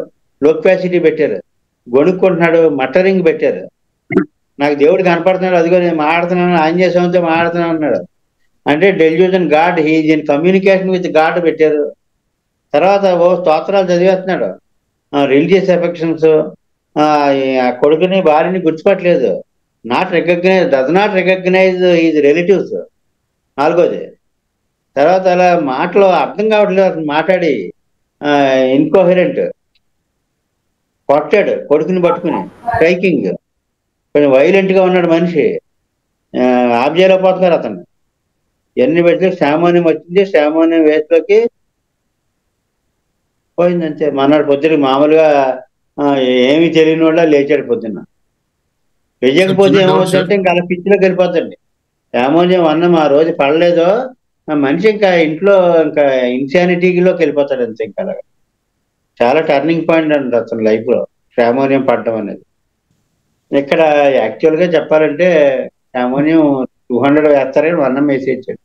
లో కెపాసిటీ పెట్టారు, గొణుక్కుంటున్నాడు, మట్టరింగ్ పెట్టారు. నాకు దేవుడు కనపడుతున్నాడు, అదిగో నేను మాట్లాడుతున్నాను, ఆంజనేయ స్వామితో మాట్లాడుతున్నాను అన్నాడు. అంటే delusion god, he's in communication with god పెట్టారు. తర్వాత ఓ స్తోత్రాలు చదివేస్తున్నాడు. రిలీజియస్ ఎఫెక్షన్స్, కొడుకుని భార్యని గుర్తుపట్టలేదు. Does not recognize his relatives. 4వది. తర్వాత అలా మాటలు అర్థం కావట్లేదు, అతను మాట్లాడి ఇన్కోహరెంట్. కొట్టాడు కొడుకుని పట్టుకుని, స్ట్రైకింగ్. కొంచెం వైలెంట్ గా ఉన్నాడు మనిషి. ఆబ్జేలో పోతున్నారు అతను. ఎన్ని పెట్టి సామాన్యం వచ్చింది, సామాన్యం వేస్ట్లోకి పోయిందంతే. మన్నాడు పొద్దున మామూలుగా ఏమీ తెలియని వాళ్ళ లేచాడు పొద్దున్న. వెయ్యకపోతే ఏమవుతుందంటే ఇంకా అలా పిచ్చిలోకి వెళ్ళిపోతుంది. సామాన్యం అన్నం ఆ రోజు పడలేదో మనిషి ఇంకా ఇంట్లో ఇంకా ఇన్సానిటీలోకి వెళ్ళిపోతాడు అంతే. ఇంకా అలాగా చాలా టర్నింగ్ పాయింట్ అండి అతని లైఫ్ లో సామాన్యం పడటం అనేది. ఇక్కడ యాక్చువల్ గా చెప్పాలంటే సామాన్యం 200 వేస్తారని అన్నం వేసేయచ్చాడు.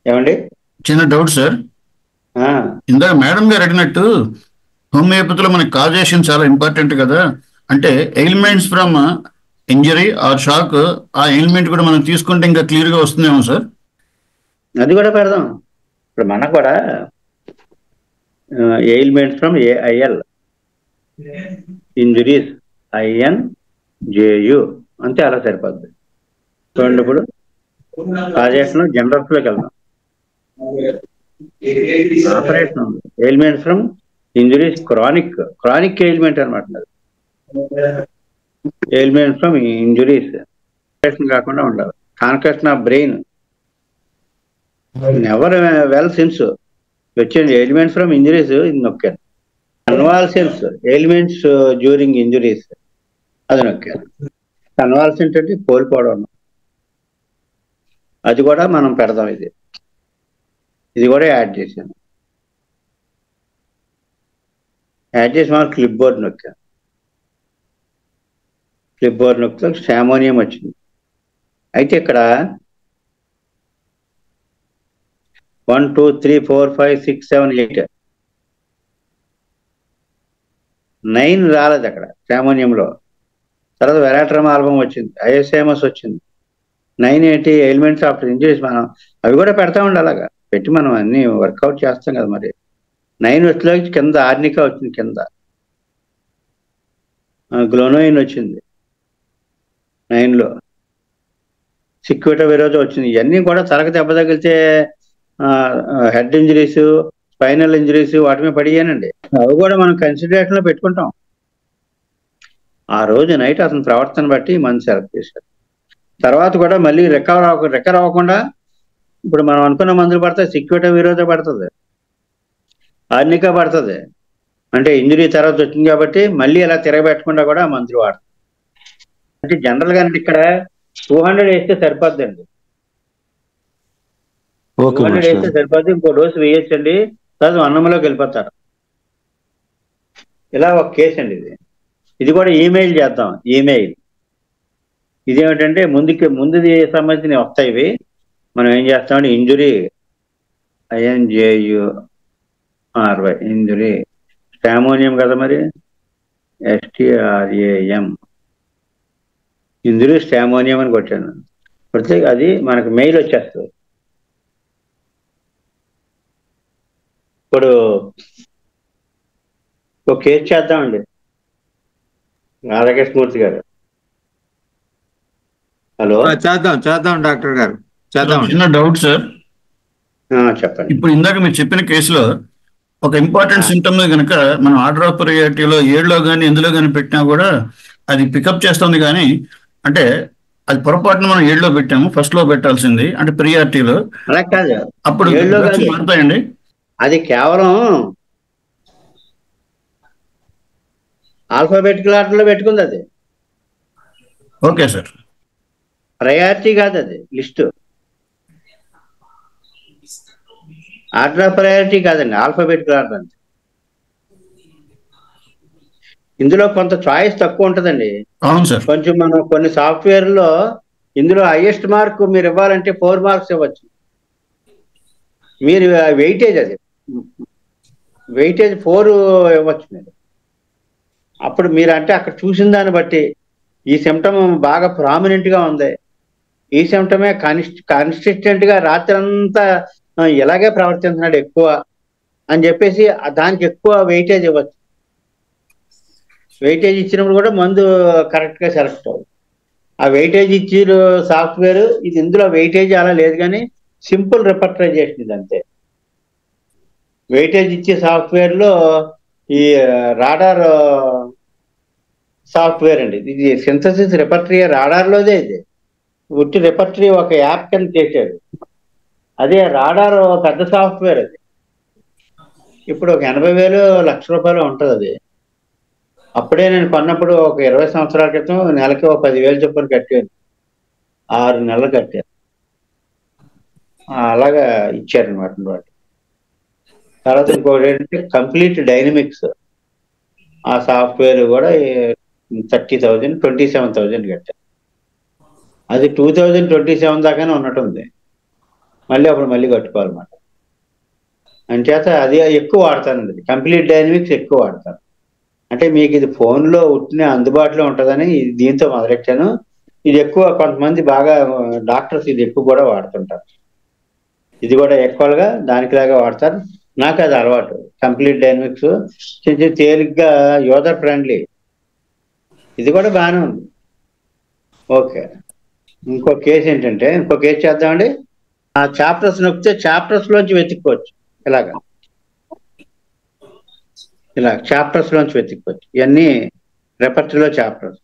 ఏమండి? చిన్న డౌట్ సార్. ఇందాక మేడం గారు అడిగినట్టు హోమియోపతిలో మనకి కాజేషన్ చాలా ఇంపార్టెంట్ కదా. అంటే ailments from injury are shock, ఆ ఎయిల్మెంట్ కూడా మనం తీసుకుంటే ఇంకా క్లియర్ గా వస్తుందేమో సార్. అది కూడా పెడదాం. ఇప్పుడు మనకు కూడా ఎయిల్మెంట్స్ ఫ్రమ్ ఏఐఎల్, ఇంజరీస్ INJU అంతే, అలా సరిపోద్ది. చూడండి ఇప్పుడు కాజేషన్ జనరల్స్ లోకి వెళ్దాం. Operation ailments from injuries chronic ailment అనమాట. ఎయిల్మెంట్స్ ఫ్రమ్ ఇంజరీస్ కాకుండా ఉండాలి. Concussion of brain never well since వచ్చింది. ఎయిల్మెంట్స్ ఫ్రమ్ ఇంజరీస్ ఇది నొక్కాను. కన్వాల్సెన్స్ ఎయిల్మెంట్స్ డ్యూరింగ్ ఇంజరీస్ అది నొక్కాను. కన్వాల్సెంట్ అంటే కోల్పోవడం, అది కూడా మనం పెడదాం. ఇది కూడా యాడ్ చేశాను. యాడ్ చేసి మనం క్లిప్ బోర్డ్ నొక్కాను. క్లిప్ బోర్డ్ నొక్కితే సామోనియం వచ్చింది. అయితే ఇక్కడ 1 2 3 4 5 6 7 8 9 రాలేదు అక్కడ సామోనియంలో. తర్వాత వెరాట్రమ్ ఆల్బమ్ వచ్చింది, ఐఎస్ఎంఎస్ వచ్చింది. 9 ఏంటి? Elements after injuries. మనం అవి కూడా పెడతా ఉండి అలాగా పెట్టి మనం అన్ని వర్కౌట్ చేస్తాం కదా. మరి 9 వచ్చేలో కింద ఆర్నికా వచ్చింది, కింద గ్లోనోయిన్ వచ్చింది 9లో, సిక్యూటా విరోధ వచ్చింది. ఇవన్నీ కూడా తలకు దెబ్బ తగిలితే హెడ్ ఇంజరీస్, స్పైనల్ ఇంజరీస్ వాటి మీద పడియానండి. అవి కూడా మనం కన్సిడరేషన్ లో పెట్టుకుంటాం. ఆ రోజు నైట్ అతని ప్రవర్తన బట్టి మంది సెలెక్ట్ చేశారు. తర్వాత కూడా మళ్ళీ రికవర్ అవ్వకుండా ఇప్పుడు మనం అనుకున్న మందులు పడతాయి. సిక్యూటా విరోధ పడుతుంది, ఆర్నికా పడుతుంది. అంటే ఇంజరీ తర్వాత వచ్చింది కాబట్టి మళ్ళీ అలా తిరగబెట్టకుండా కూడా మందులు వాడతాం. అంటే జనరల్ గా ఇక్కడ 200 వేస్తే సరిపోద్దండి. 200 వేస్తే సరిపోద్ది. ఇంకో డోసు వేయచ్చండి, తర్వాత అన్నంలోకి వెళ్ళిపోతారు. ఇలా ఒక కేసు అండి ఇది. ఇది కూడా ఈమెయిల్ చేద్దాం. ఈమెయిల్ ఇదేమిటంటే ముందుది సంబంధించిన వస్తాయి ఇవి. మనం ఏం చేస్తామంటే ఇంజురీ INJURY ఇంజురీ స్టామోనియం కదా మరి, STRAM ఇంజురీ స్టామోనియం అని కొట్టాను. కొడితే అది మనకు మెయిల్ వచ్చేస్తుంది. ఇప్పుడు ఒక కేసు చేద్దామండి. రాధాకృష్ణమూర్తి గారు, హలో. చేద్దాం డాక్టర్ గారు, చేద్దాం. చిన్న డౌట్ సార్. చెప్పండి. ఇప్పుడు ఇందాక మీరు చెప్పిన కేసులో ఒక ఇంపార్టెంట్ సిమ్టమ్ కనుక మనం ఆర్డర్ ఆఫ్ ప్రియారిటీలో 7లో కానీ ఎందులో కానీ పెట్టినా కూడా అది పికప్ చేస్తుంది. కానీ అంటే అది పొరపాటున మనం 7లో పెట్టాము, ఫస్ట్ లో పెట్టాల్సింది అంటే ప్రియారిటీలో. అలా కాదు, అప్పుడు మారుతాయండి. అది కేవలం ఆల్ఫాబెటికల్ ఆర్డర్లో పెట్టుకుంది. అది ఓకే సార్, ప్రయారిటీ కాదు, అది లిస్టు. ఆర్డర్ ఆఫ్ ప్రయారిటీ కాదండి, ఆల్ఫాబెటికల్ ఆర్డర్ అంటే. ఇందులో కొంత చాయిస్ తక్కువ ఉంటుందండి. అవును సార్. కొంచెం మనం కొన్ని సాఫ్ట్వేర్లో ఇందులో హైయెస్ట్ మార్క్ మీరు ఇవ్వాలంటే 4 మార్క్స్ ఇవ్వచ్చు. మీరు వెయిటేజ్, అది వెయిటేజ్ 4 ఇవ్వచ్చు మీరు. అప్పుడు మీరు అంటే అక్కడ చూసిన దాన్ని బట్టి ఈ సిమ్టమ్ బాగా ప్రామినెంట్గా ఉంది, ఈ సిమ్టమే కన్సిస్టెంట్గా రాత్రి అంతా ఇలాగే ప్రవర్తిస్తున్నాడు ఎక్కువ అని చెప్పేసి దానికి ఎక్కువ వెయిటేజ్ ఇవ్వచ్చు. వెయిటేజ్ ఇచ్చినప్పుడు కూడా మందు కరెక్ట్గా సెలెక్ట్ అవ్వదు. ఆ వెయిటేజ్ ఇచ్చిన సాఫ్ట్వేర్ ఇది, ఇందులో వెయిటేజ్ అలా లేదు, కానీ సింపుల్ రిపర్టరైజేషన్ ఇది అంతే. వెయిటేజ్ ఇచ్చే సాఫ్ట్వేర్లో ఈ రాడార్ సాఫ్ట్వేర్ అండి, ఇది సింథసిస్ రిపర్టరీ రాడార్లోదే. ఇది ఉట్టి రిపర్టరీ ఒక యాప్ కింద చేశాడు. అదే రాడార్ పెద్ద సాఫ్ట్వేర్. అది ఇప్పుడు ఒక 80,000 లక్ష రూపాయలు ఉంటుంది. అది అప్పుడే నేను కొన్నప్పుడు ఒక 20 సంవత్సరాల క్రితం నెలకి ఒక 10,000 చొప్పున కట్టాను, 6 నెలలు కట్టాను. అలాగా ఇచ్చారనమాట వాటి. తర్వాత ఇంకోటి ఏంటంటే కంప్లీట్ డైనమిక్స్, ఆ సాఫ్ట్వేర్ కూడా 30,000 27,000 కట్టాను. అది 2027 దాకానే ఉన్నట్టుంది, మళ్ళీ కట్టుకోవాలన్నమాట. అంచేత అది ఎక్కువ వాడతానండి, కంప్లీట్ డైనమిక్స్ ఎక్కువ వాడతాను. అంటే మీకు ఇది ఫోన్లో ఉట్టిన అందుబాటులో ఉంటుందని దీంతో మొదలెట్టాను. ఇది ఎక్కువ కొంతమంది బాగా డాక్టర్స్ ఇది ఎక్కువ కూడా వాడుతుంటారు. ఇది కూడా ఎక్కువగా దానికిలాగా వాడతారు. నాకు అది అలవాటు. కంప్లీట్ డైనమిక్స్ కొంచెం తేలిగ్గా యూజర్ ఫ్రెండ్లీ, ఇది కూడా బాగానే ఉంది. ఓకే, ఇంకో కేసు ఏంటంటే, ఇంకో కేసు చేద్దామండి. ఆ చాప్టర్స్ నొక్కితే చాప్టర్స్లోంచి వెతుక్కోవచ్చు. ఇలా చాప్టర్స్లోంచి వెతుక్కోవచ్చు. ఇవన్నీ రెపర్టరీలో చాప్టర్స్.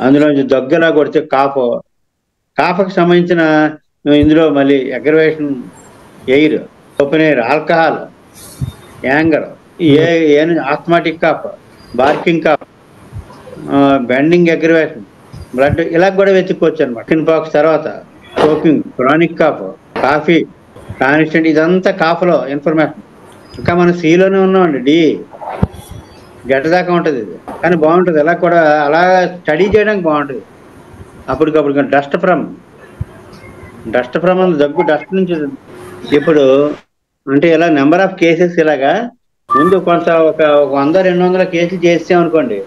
అందులోంచి దగ్గర కొడితే కాఫ్కి సంబంధించిన ఇందులో మళ్ళీ aggravation, air, open air, alcohol, anger, asthmatic cough, barking cough, bending aggravation, blood, ఇలా కూడా వెతుక్కోవచ్చు అనమాట. చికెన్ పాక్స్, తర్వాత smoking, chronic cough, coffee, constant, ఇదంతా కాఫ్లో ఇన్ఫర్మేషన్. ఇంకా మనం సిలోనే ఉన్నామండి, డి గడ్డ దాకా ఉంటుంది ఇది, కానీ బాగుంటుంది. అలా కూడా అలా స్టడీ చేయడానికి బాగుంటుంది. అప్పటికప్పుడు డస్ట్ ఫ్రమ్ దగ్గు, డస్ట్ నుంచి. ఇప్పుడు అంటే ఇలా నెంబర్ ఆఫ్ కేసెస్ ఇలాగా ముందు కొంత ఒక 100-200 కేసులు చేసామనుకోండి,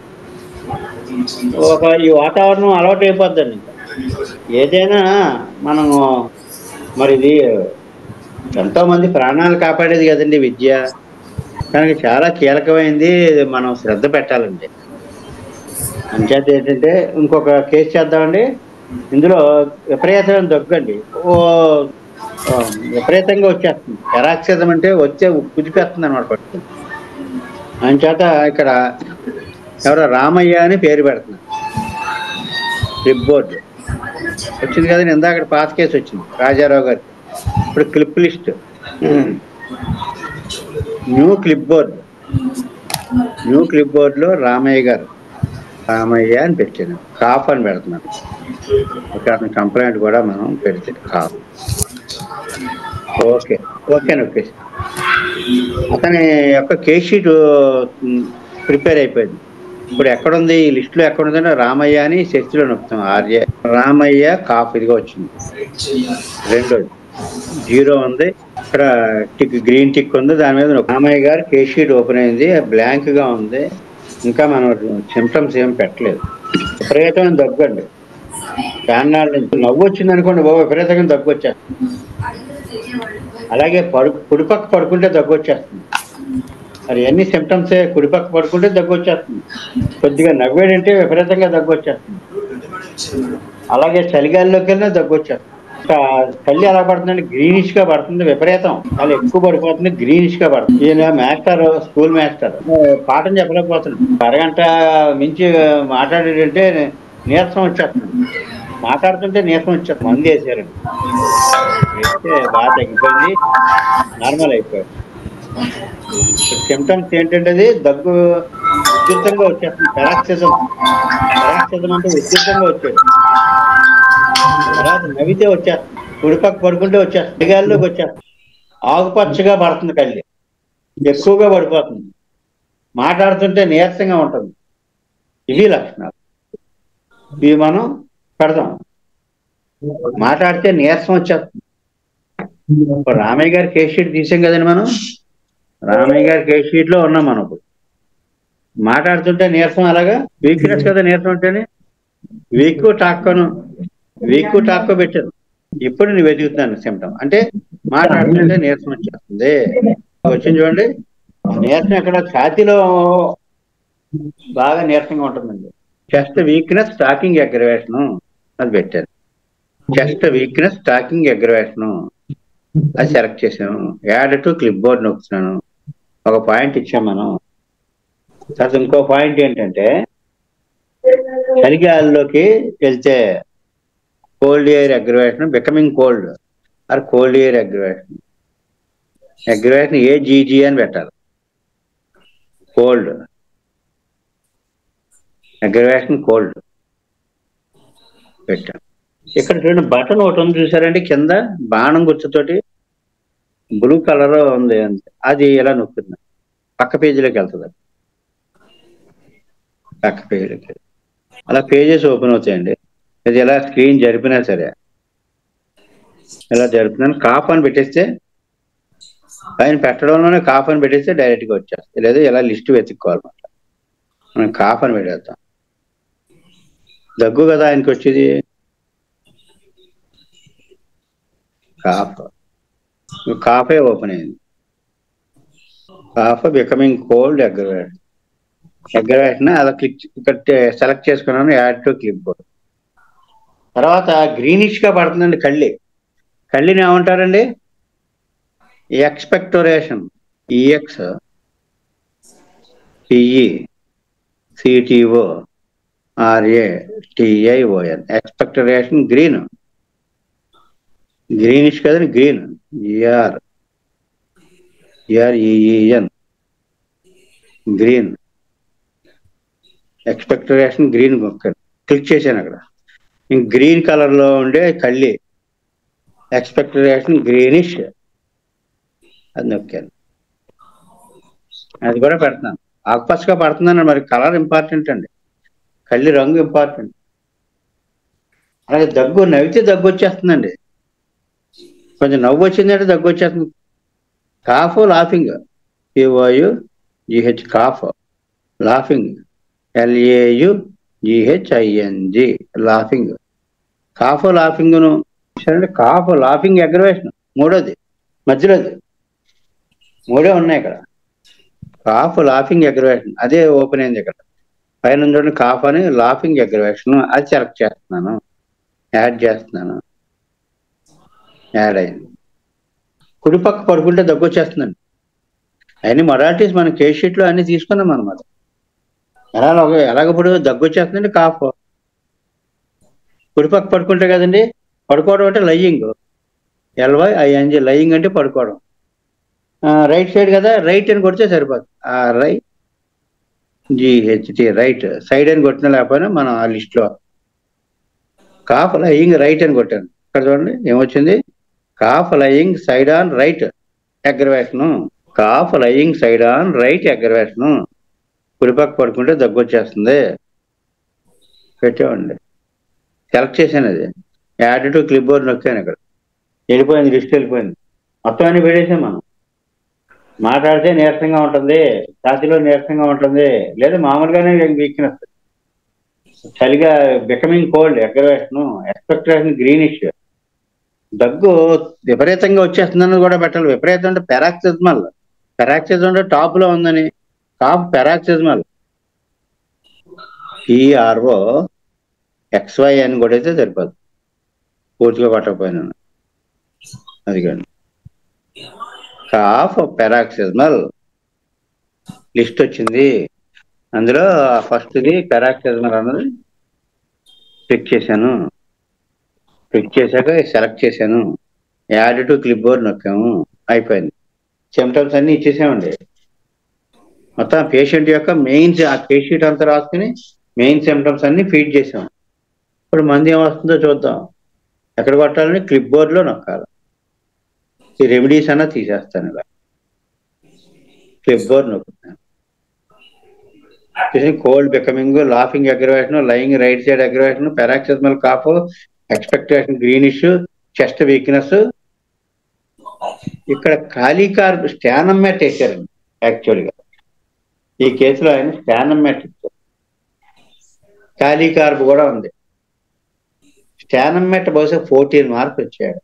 ఈ వాతావరణం అలవాటు అయిపోద్దండి. ఏదైనా మనము మరి ఇది ఎంతో మంది ప్రాణాలు కాపాడేది కదండి విద్య, కనుక చాలా కీలకమైంది, మనం శ్రద్ధ పెట్టాలండి. అంచేత ఏంటంటే ఇంకొక కేసు చేద్దామండి. ఇందులో విపరీతమైన దగ్గండి, విపరీతంగా వచ్చేస్తుంది. ఎరాక్సిజం అంటే కుదిపేస్తుంది అనమాట, పడుతుంది. అంచేత ఇక్కడ ఎవరో రామయ్య అని పేరు పెడుతున్నారు. క్లిప్ బోర్డ్ వచ్చింది కదండి, ఇందాక పాత కేసు వచ్చింది రాజారావు గారి. ఇప్పుడు క్లిప్ లిస్ట్, న్యూ క్లిప్ బోర్డ్లో రామయ్య అని పెట్టాను, కాఫ్ అని పెడుతున్నాను. ఇక్కడ కంప్లైంట్ కూడా మనం పెడితే కాఫ్. ఓకే. అతని యొక్క కేస్ షీట్ ప్రిపేర్ అయిపోయింది. ఇప్పుడు ఎక్కడుంది ఈ లిస్ట్ లో ఎక్కడుందంటే రామయ్య అని సెర్చ్ లో నొక్కుతాం. ఆర్య రామయ్య కాఫ్ ఇదిగా వచ్చింది. రెండోది 0 ఉంది. ఇక్కడ టిక్ గ్రీన్ టిక్ ఉంది, దాని మీద రామయ్య గారు కేస్ షీట్ ఓపెన్ అయింది, బ్లాంక్ గా ఉంది. ఇంకా మనం సిమ్టమ్స్ ఏం పెట్టలేదు. విపరీతమైన దగ్గు అండి. చాన్నాళ్ళ నుంచి నవ్వు వచ్చింది అనుకోండి బాబు, విపరీతంగా దగ్గు వచ్చేస్తుంది. అలాగే కుడిపక్క పడుకుంటే దగ్గు వచ్చేస్తుంది. మరి ఎన్ని సిమ్టమ్స్ కుడిపక్క పడుకుంటే దగ్గు వచ్చేస్తుంది, కొద్దిగా నవ్వేడంటే విపరీతంగా దగ్గు వచ్చేస్తుంది. అలాగే చలిగాలిలోకి వెళ్ళినా దగ్గు వచ్చేస్తుంది. చలి ఎలా పడుతుందంటే గ్రీనిష్ గా పడుతుంది, విపరీతం చాలా ఎక్కువ పడిపోతుంది, గ్రీనిష్ గా పడుతుంది. ఈయన మాస్టర్, స్కూల్ మాస్టర్, పాఠం చెప్పలేకపోతున్నాడు. అరగంట మించి మాట్లాడేటంటే నీరసం వచ్చేస్తుంది, మాట్లాడుతుంటే నీరసం వచ్చేస్తుంది. మంది వేసారండి, వేస్తే బాగా తగ్గిపోయింది, నార్మల్ అయిపోయాడు. సిమ్టమ్స్ ఏంటంటే అది దగ్గు ఉధృతంగా వచ్చేస్తుంది. పెరాక్సిజం అంటే ఉధృతంగా వచ్చేది. తర్వాత నవ్వితే వచ్చేస్తుంది, కుడిపక్క పడుకుంటే వచ్చేస్తుంది, దిగాల్లోకి వచ్చేస్తుంది, ఆకుపచ్చగా పడుతుంది, కళ్ళి ఎక్కువగా పడిపోతుంది, మాట్లాడుతుంటే నీరసంగా ఉంటుంది. ఇవి లక్షణాలు. ఇవి మనం పెడతాం. మాట్లాడితే నీరసం వచ్చేస్తుంది. ఇప్పుడు రామయ్య గారి కేస్ షీట్ తీసాం కదండి మనం. రామయ్య గారి కేస్ షీట్ లో ఉన్నాం మనం. ఇప్పుడు మాట్లాడుతుంటే నీరసం, అలాగా వీక్నెస్ కదా నీరసం ఉంటేనే. వీక్ టాక్కో పెట్టారు. ఇప్పుడు నేను వెతుకుతున్నాను సిమ్టమ్ అంటే మాట్లాడుతుంటే నీరసం వచ్చేస్తుంది. వచ్చింది చూడండి, నీరసం ఎక్కడ ఛాతీలో బాగా నీరసంగా ఉంటుందండి. చెస్ట్ వీక్నెస్, స్టాకింగ్ అగ్రవేషన్ అది పెట్టారు. చెస్ట్ వీక్నెస్, స్టాకింగ్ అగ్రవేషన్ అది సెలెక్ట్ చేసాము. యాడ్ టు క్లిప్ బోర్డ్ నొక్కుతున్నాను. ఒక పాయింట్ ఇచ్చాం మనం. తర్వాత ఇంకో పాయింట్ ఏంటంటే చలిగాలిలోకి వెళ్తే cold air aggravation, becoming cold or cold air aggravation. AGG అని పెట్టాలి. కోల్డ్ అగ్రవేషన్, కోల్డ్ పెట్టాం. ఇక్కడ చూడండి, బటన్ ఒకటి ఉంది చూసారండి, కింద బాణం గుర్తుతోటి బ్లూ కలర్ ఉంది, అది ఎలా నొక్కుతుంది పక్క పేజీలోకి వెళ్తుంది. పక్క పేజీలోకి అలా పేజెస్ ఓపెన్ అవుతాయండి. అది ఎలా స్క్రీన్ జరిపినా సరే, ఎలా జరిపినా కాఫ్ అని పెట్టేస్తే, పైన పెట్టడంలోనే కాఫ్ అని పెట్టేస్తే డైరెక్ట్గా వచ్చేస్తుంది. లేదా ఇలా లిస్ట్ వెతుక్కోవాలన్నమాట. మనం కాఫ్ అని పెట్టేస్తాం. దగ్గు కదా ఆయనకి వచ్చేది, కాఫే ఓపెన్ అయింది. కాఫ్ బికమింగ్ కోల్డ్ అగ్రవేషన్ అలా ఇక్కడ సెలెక్ట్ చేసుకున్నాను. Add to clipboard. తర్వాత గ్రీనిష్ గా పడుతుందండి కళ్ళిని ఏమంటారండి? Expectoration, EXPECTORATION, expectoration. గ్రీనిష్ కదండి, green, GREEN, green. Expectoration green click చేశాను. అక్కడ గ్రీన్ కలర్ లో ఉండే కళ్ళి ఎక్స్పెక్టోరేషన్ గ్రీనిష్ అది నొక్కాను. అది కూడా పెడతాను. ఆకుపచ్చగా పడుతుందని మరి కలర్ ఇంపార్టెంట్ అండి, కళ్ళి రంగు ఇంపార్టెంట్. అలాగే నవ్వితే దగ్గు వచ్చేస్తుందండి. కొంచెం నవ్వు వచ్చిందంటే దగ్గు వచ్చేస్తుంది. Cough, laughing, COUGH, cough, laughing, LAUGHING, laughing. Cough, లాఫింగ్ను సరే. కాఫ్, లాఫింగ్ అగ్రవేషన్ మూడోది, మధ్యలోది. మూడే ఉన్నాయి ఇక్కడ. కాఫ్, లాఫింగ్ అగ్రవేషన్ అదే ఓపెన్ అయింది. ఇక్కడ పైన చూడండి, కాఫ్ అని, లాఫింగ్ అగ్రవేషన్ అది సెలెక్ట్ చేస్తున్నాను, యాడ్ చేస్తున్నాను. యాడ్ అయింది. కుడిపక్క పడుకుంటే దగ్గు వచ్చేస్తుందండి. అన్ని మొడాలిటీస్ మన కేస్ షీట్ లో అన్ని తీసుకున్నాం అనమాట. ఎలాగప్పుడు దగ్గు వచ్చేస్తుందండి, కాఫ్. కుడిపక్క పడుకుంటే కదండి, పడుకోవడం అంటే లయ్యింగ్, LYING, లయ్యింగ్ అంటే పడుకోవడం. రైట్ సైడ్ కదా, రైట్ అని కొడితే సరిపోతుంది. RIGHT, రైట్ సైడ్ అని కొట్టినా లేకపోయినా మనం ఆ లిస్ట్ లో కాఫ్ లయింగ్ రైట్ అని కొట్టాను. ఇక్కడ చూడండి ఏమొచ్చింది, cough lying side on right aggravation, cough lying side on right aggravation. కుడిపక్క పడుకుంటే దగ్గు వచ్చేస్తుంది. పెట్టేవండి. సెలెక్ట్ చేశాను, అది యాడ్ టు క్లిప్ బోర్డ్ నొక్కాను, ఇక్కడ వెళ్ళిపోయింది, లిస్ట్ వెళ్ళిపోయింది. మొత్తం అన్ని పెట్టేసాం. మనం మాట్లాడితే నీరసంగా ఉంటుంది, ఛాతీలో నీరసంగా ఉంటుంది, లేదా మామూలుగానే వీక్నెస్, చలిగా, becoming cold, aggravation, expectation greenish, దగ్గు విపరీతంగా వచ్చేస్తుందని కూడా పెట్టాలి. విపరీతం అంటే పెరాక్సిజమల్, పెరాక్సిజం అంటే టాప్ లో ఉందని, కాఫ్ పెరాక్సిజమల్, PRO XY అని కూడా అయితే సరిపోదు, పూర్తిగా పట్టకపోయినా. అది కానీ కాఫ్ పెరాక్సిజమల్ లిస్ట్ వచ్చింది. అందులో ఫస్ట్ది పెరాక్సిజమల్ అన్నది క్లిక్ చేశాను. క్లిక్ చేశాక సెలెక్ట్ చేశాను, యాడ్ టు క్లిప్ బోర్డ్ నొక్కాము, అయిపోయింది. సిమ్టమ్స్ అన్ని ఇచ్చేసామండి. మొత్తం పేషెంట్ యొక్క మెయిన్స్, ఆ కేస్ షీట్ అంతా రాసుకుని మెయిన్ సిమ్టమ్స్ అన్ని ఫీడ్ చేసాం. ఇప్పుడు మంది ఏమొస్తుందో చూద్దాం. ఎక్కడ కొట్టాలని క్లిప్ బోర్డ్లో నొక్కాలి. ఈ రెమెడీస్ అన్నా తీసేస్తాను, ఇలా క్లిప్ బోర్డ్ నొక్కుతాను. Cold becoming, laughing aggravation, lying right side aggravation, paroxysmal cough, expectation greenish, chest weakness. ఇక్కడ ఖాళీ కార్బ్ స్టానం మ్యాట్ వేసారండి. యాక్చువల్గా ఈ కేసులో ఆయన స్టానం మ్యాట్ ఇచ్చారు. ఖాళీ కార్బ్ కూడా ఉంది. స్టానం మ్యాట్ బహుశా 14 మార్క్స్ వచ్చాడు.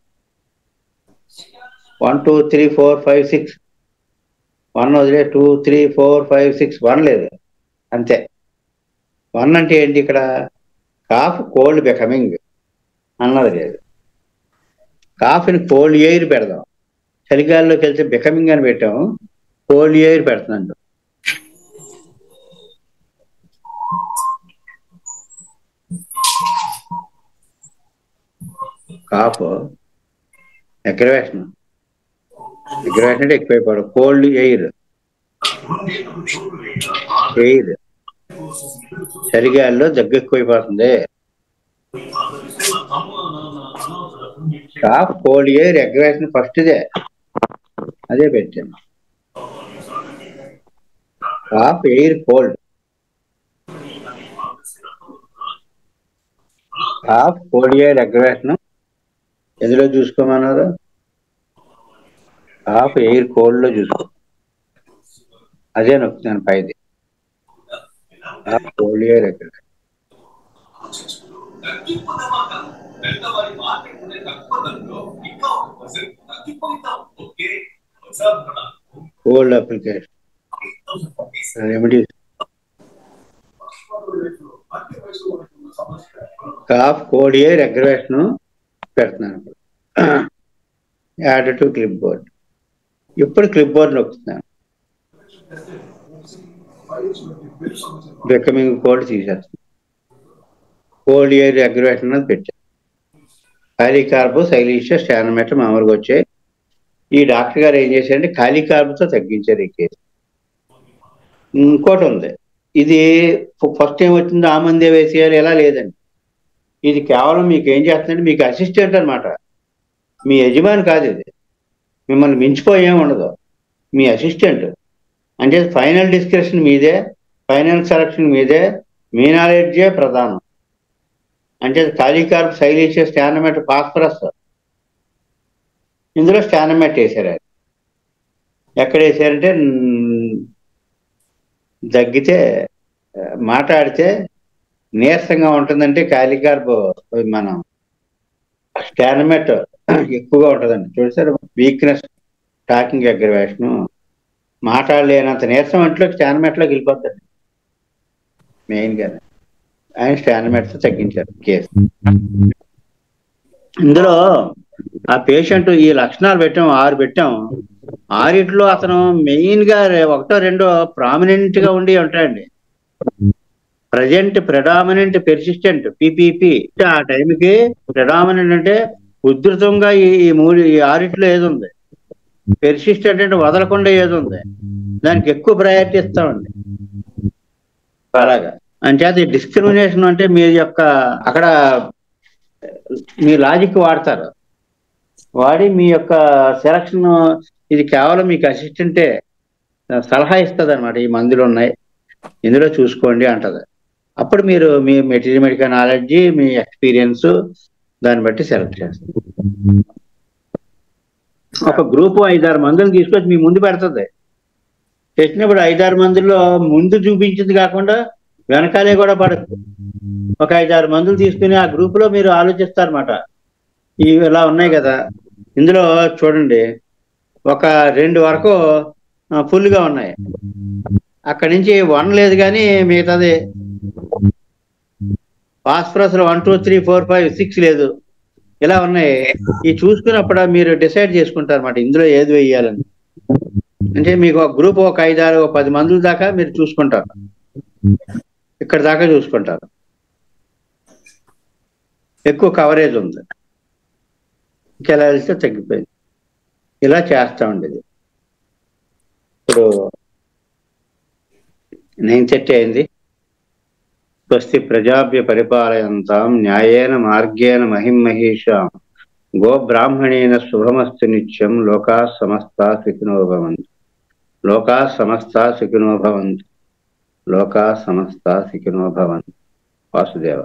1 2 3 4 5 6, 1 వదిలే 2 3 4 5 6, 1 లేదు, అంతే. 1 అంటే ఏంటి? ఇక్కడ కాఫ్ కోల్డ్ బికమింగ్ అన్నది లేదు. కాఫ్ని కోల్డ్ ఎయిర్ పెడదాం. చలిగాల్లోకి వెళ్తే బికమింగ్ అని పెట్టాము, కోల్డ్ ఎయిర్ పెడుతున్నాడు. కాఫ్ అగ్రవేషన్, అగ్రవేషన్ అంటే ఎక్కువైపోవడం, కోల్డ్ ఎయిర్, ఎయిర్ చలిగాల్లో దగ్గు ఎక్కువైపోతుంది. కాఫ్ కోల్డ్ ఎయిర్ అగ్రవేషన్ ఫస్ట్దే, అదే పెట్టాను. Cough air cold, cough cold air aggravation ఎందులో చూసుకోమన్నారు? కాఫ్ ఎయిర్ కోల్డ్ లో చూసుకో, అదే నొక్కుతాను పైది. Cough cold air aggravation. Cold application remedies. Cough cold air aggravation పెడుతున్నాను. Add to clipboard. ఇప్పుడు క్లిప్ బోర్డ్ నొక్కుతున్నాను. బికమింగ్ కోల్డ్ తీసేస్తాను. కోల్డ్ ఎయిర్ అగ్రవేషన్ అనేది పెట్టాను. ఖాళీ కార్బ్, సైలీషియా, స్టానం మ్యాట్ మామూలుగా వచ్చాయి. ఈ డాక్టర్ గారు ఏం చేశారంటే ఖాళీ కార్బ్తో తగ్గించారు ఈ కేసు. ఇంకోటి ఉంది, ఇది ఫస్ట్ ఏం వచ్చిందో ఆ మందే వేసేయాలి ఎలా లేదండి. ఇది కేవలం మీకు ఏం చేస్తుందంటే మీకు అసిస్టెంట్ అనమాట, మీ యజమాని కాదు. ఇది మిమ్మల్ని మించిపోయేం ఉండదు, మీ అసిస్టెంట్. అంటే ఫైనల్ డిస్కషన్ మీదే, ఫైనల్ సెలక్షన్ మీదే, మీ నాలెడ్జే ప్రధానం. అంటే ఖాళీ కార్బ్, సైలీషియా, స్టానం మ్యాట్, ఫాస్ఫరస్, ఇందులో స్టానం మ్యాట్ వేసారు. ఎక్కడ వేసారంటే దగ్గితే, మాట్లాడితే నీరసంగా ఉంటుందంటే ఖాళీ కార్బ్, మనం స్టానం మ్యాట్ ఎక్కువగా ఉంటుందండి. చూసారు, వీక్నెస్, టాకింగ్ అగ్రవేషన్, మాట్లాడలేనంత నీరసం అంట్లో స్టానం మ్యాట్లోకి వెళ్ళిపోతుంది మెయిన్గా. ఆయన స్టానం మ్యాట్తో తగ్గించారు కేసు. ఇందులో ఆ పేషెంట్ ఈ లక్షణాలు పెట్టాం, 6 పెట్టాం. 6 అతను మెయిన్ గా 1 2 ప్రామినెంట్ గా ఉండి ఉంటాయండి. Present, predominant, persistent, PPP. ఆ టైంకి ప్రెడామినెంట్ అంటే ఉధృతంగా ఈ 6 ఏది ఉంది, పెర్సిస్టెంట్ అంటే వదలకుండా ఏది ఉంది, దానికి ఎక్కువ ప్రయారిటీ ఇస్తామండి. అలాగా అంచేత ఈ డిస్క్రిమినేషన్ అంటే మీ యొక్క అక్కడ మీ లాజిక్ వాడతారు, వాడి మీ యొక్క సెలక్షన్. ఇది కేవలం మీకు అసిస్టెంటే సలహా ఇస్తుంది అనమాట. ఈ మందులు ఉన్నాయి, ఇందులో చూసుకోండి అంటది. అప్పుడు మీరు మీ మెటీరియల్ నాలెడ్జ్, మీ ఎక్స్పీరియన్స్ దాన్ని బట్టి సెలెక్ట్ చేస్తారు. ఒక గ్రూప్ 5-6 మందిని తీసుకొచ్చి మీ ముందు పెడుతుంది. పెట్టినప్పుడు 5-6 మందిలో ముందు చూపించింది కాకుండా వెనకాలే కూడా పడదు. ఒక 5-6 మందులు తీసుకుని ఆ గ్రూప్ లో మీరు ఆలోచిస్తారన్నమాట. ఇవి ఇలా ఉన్నాయి కదా, ఇందులో చూడండి ఒక 2 వరకు ఫుల్గా ఉన్నాయి, అక్కడి నుంచి 1 లేదు కానీ మిగతాది ఫాస్ఫరస్ 1, 2, 3, 4, 5, 6 లేదు, ఇలా ఉన్నాయి. ఈ చూసుకున్నప్పుడు మీరు డిసైడ్ చేసుకుంటారు అన్నమాట ఇందులో ఏది వేయాలని. అంటే మీకు ఒక గ్రూప్ ఒక 5-6 10 మందుల దాకా మీరు చూసుకుంటారు, ఇక్కడ దాకా చూసుకుంటారు, ఎక్కువ కవరేజ్ ఉంది, ఇంకెలా వెళ్తే తగ్గిపోయింది. ఇలా చేస్తా ఉండేది. ఇప్పుడు 9:30 అయింది. స్వస్తి ప్రజాభ్య పరిపాలయంతాం న్యాయేన మార్గేణ మహిమహేషాం గోబ్రాహ్మణేన శుభమస్తు నిత్యం. లోకా సమస్తా సుఖినో భవంతు. లోకా సమస్తా సుఖినో భవంతు. లోకా సమస్తా సుఖినో భవంతు. వాసుదేవ.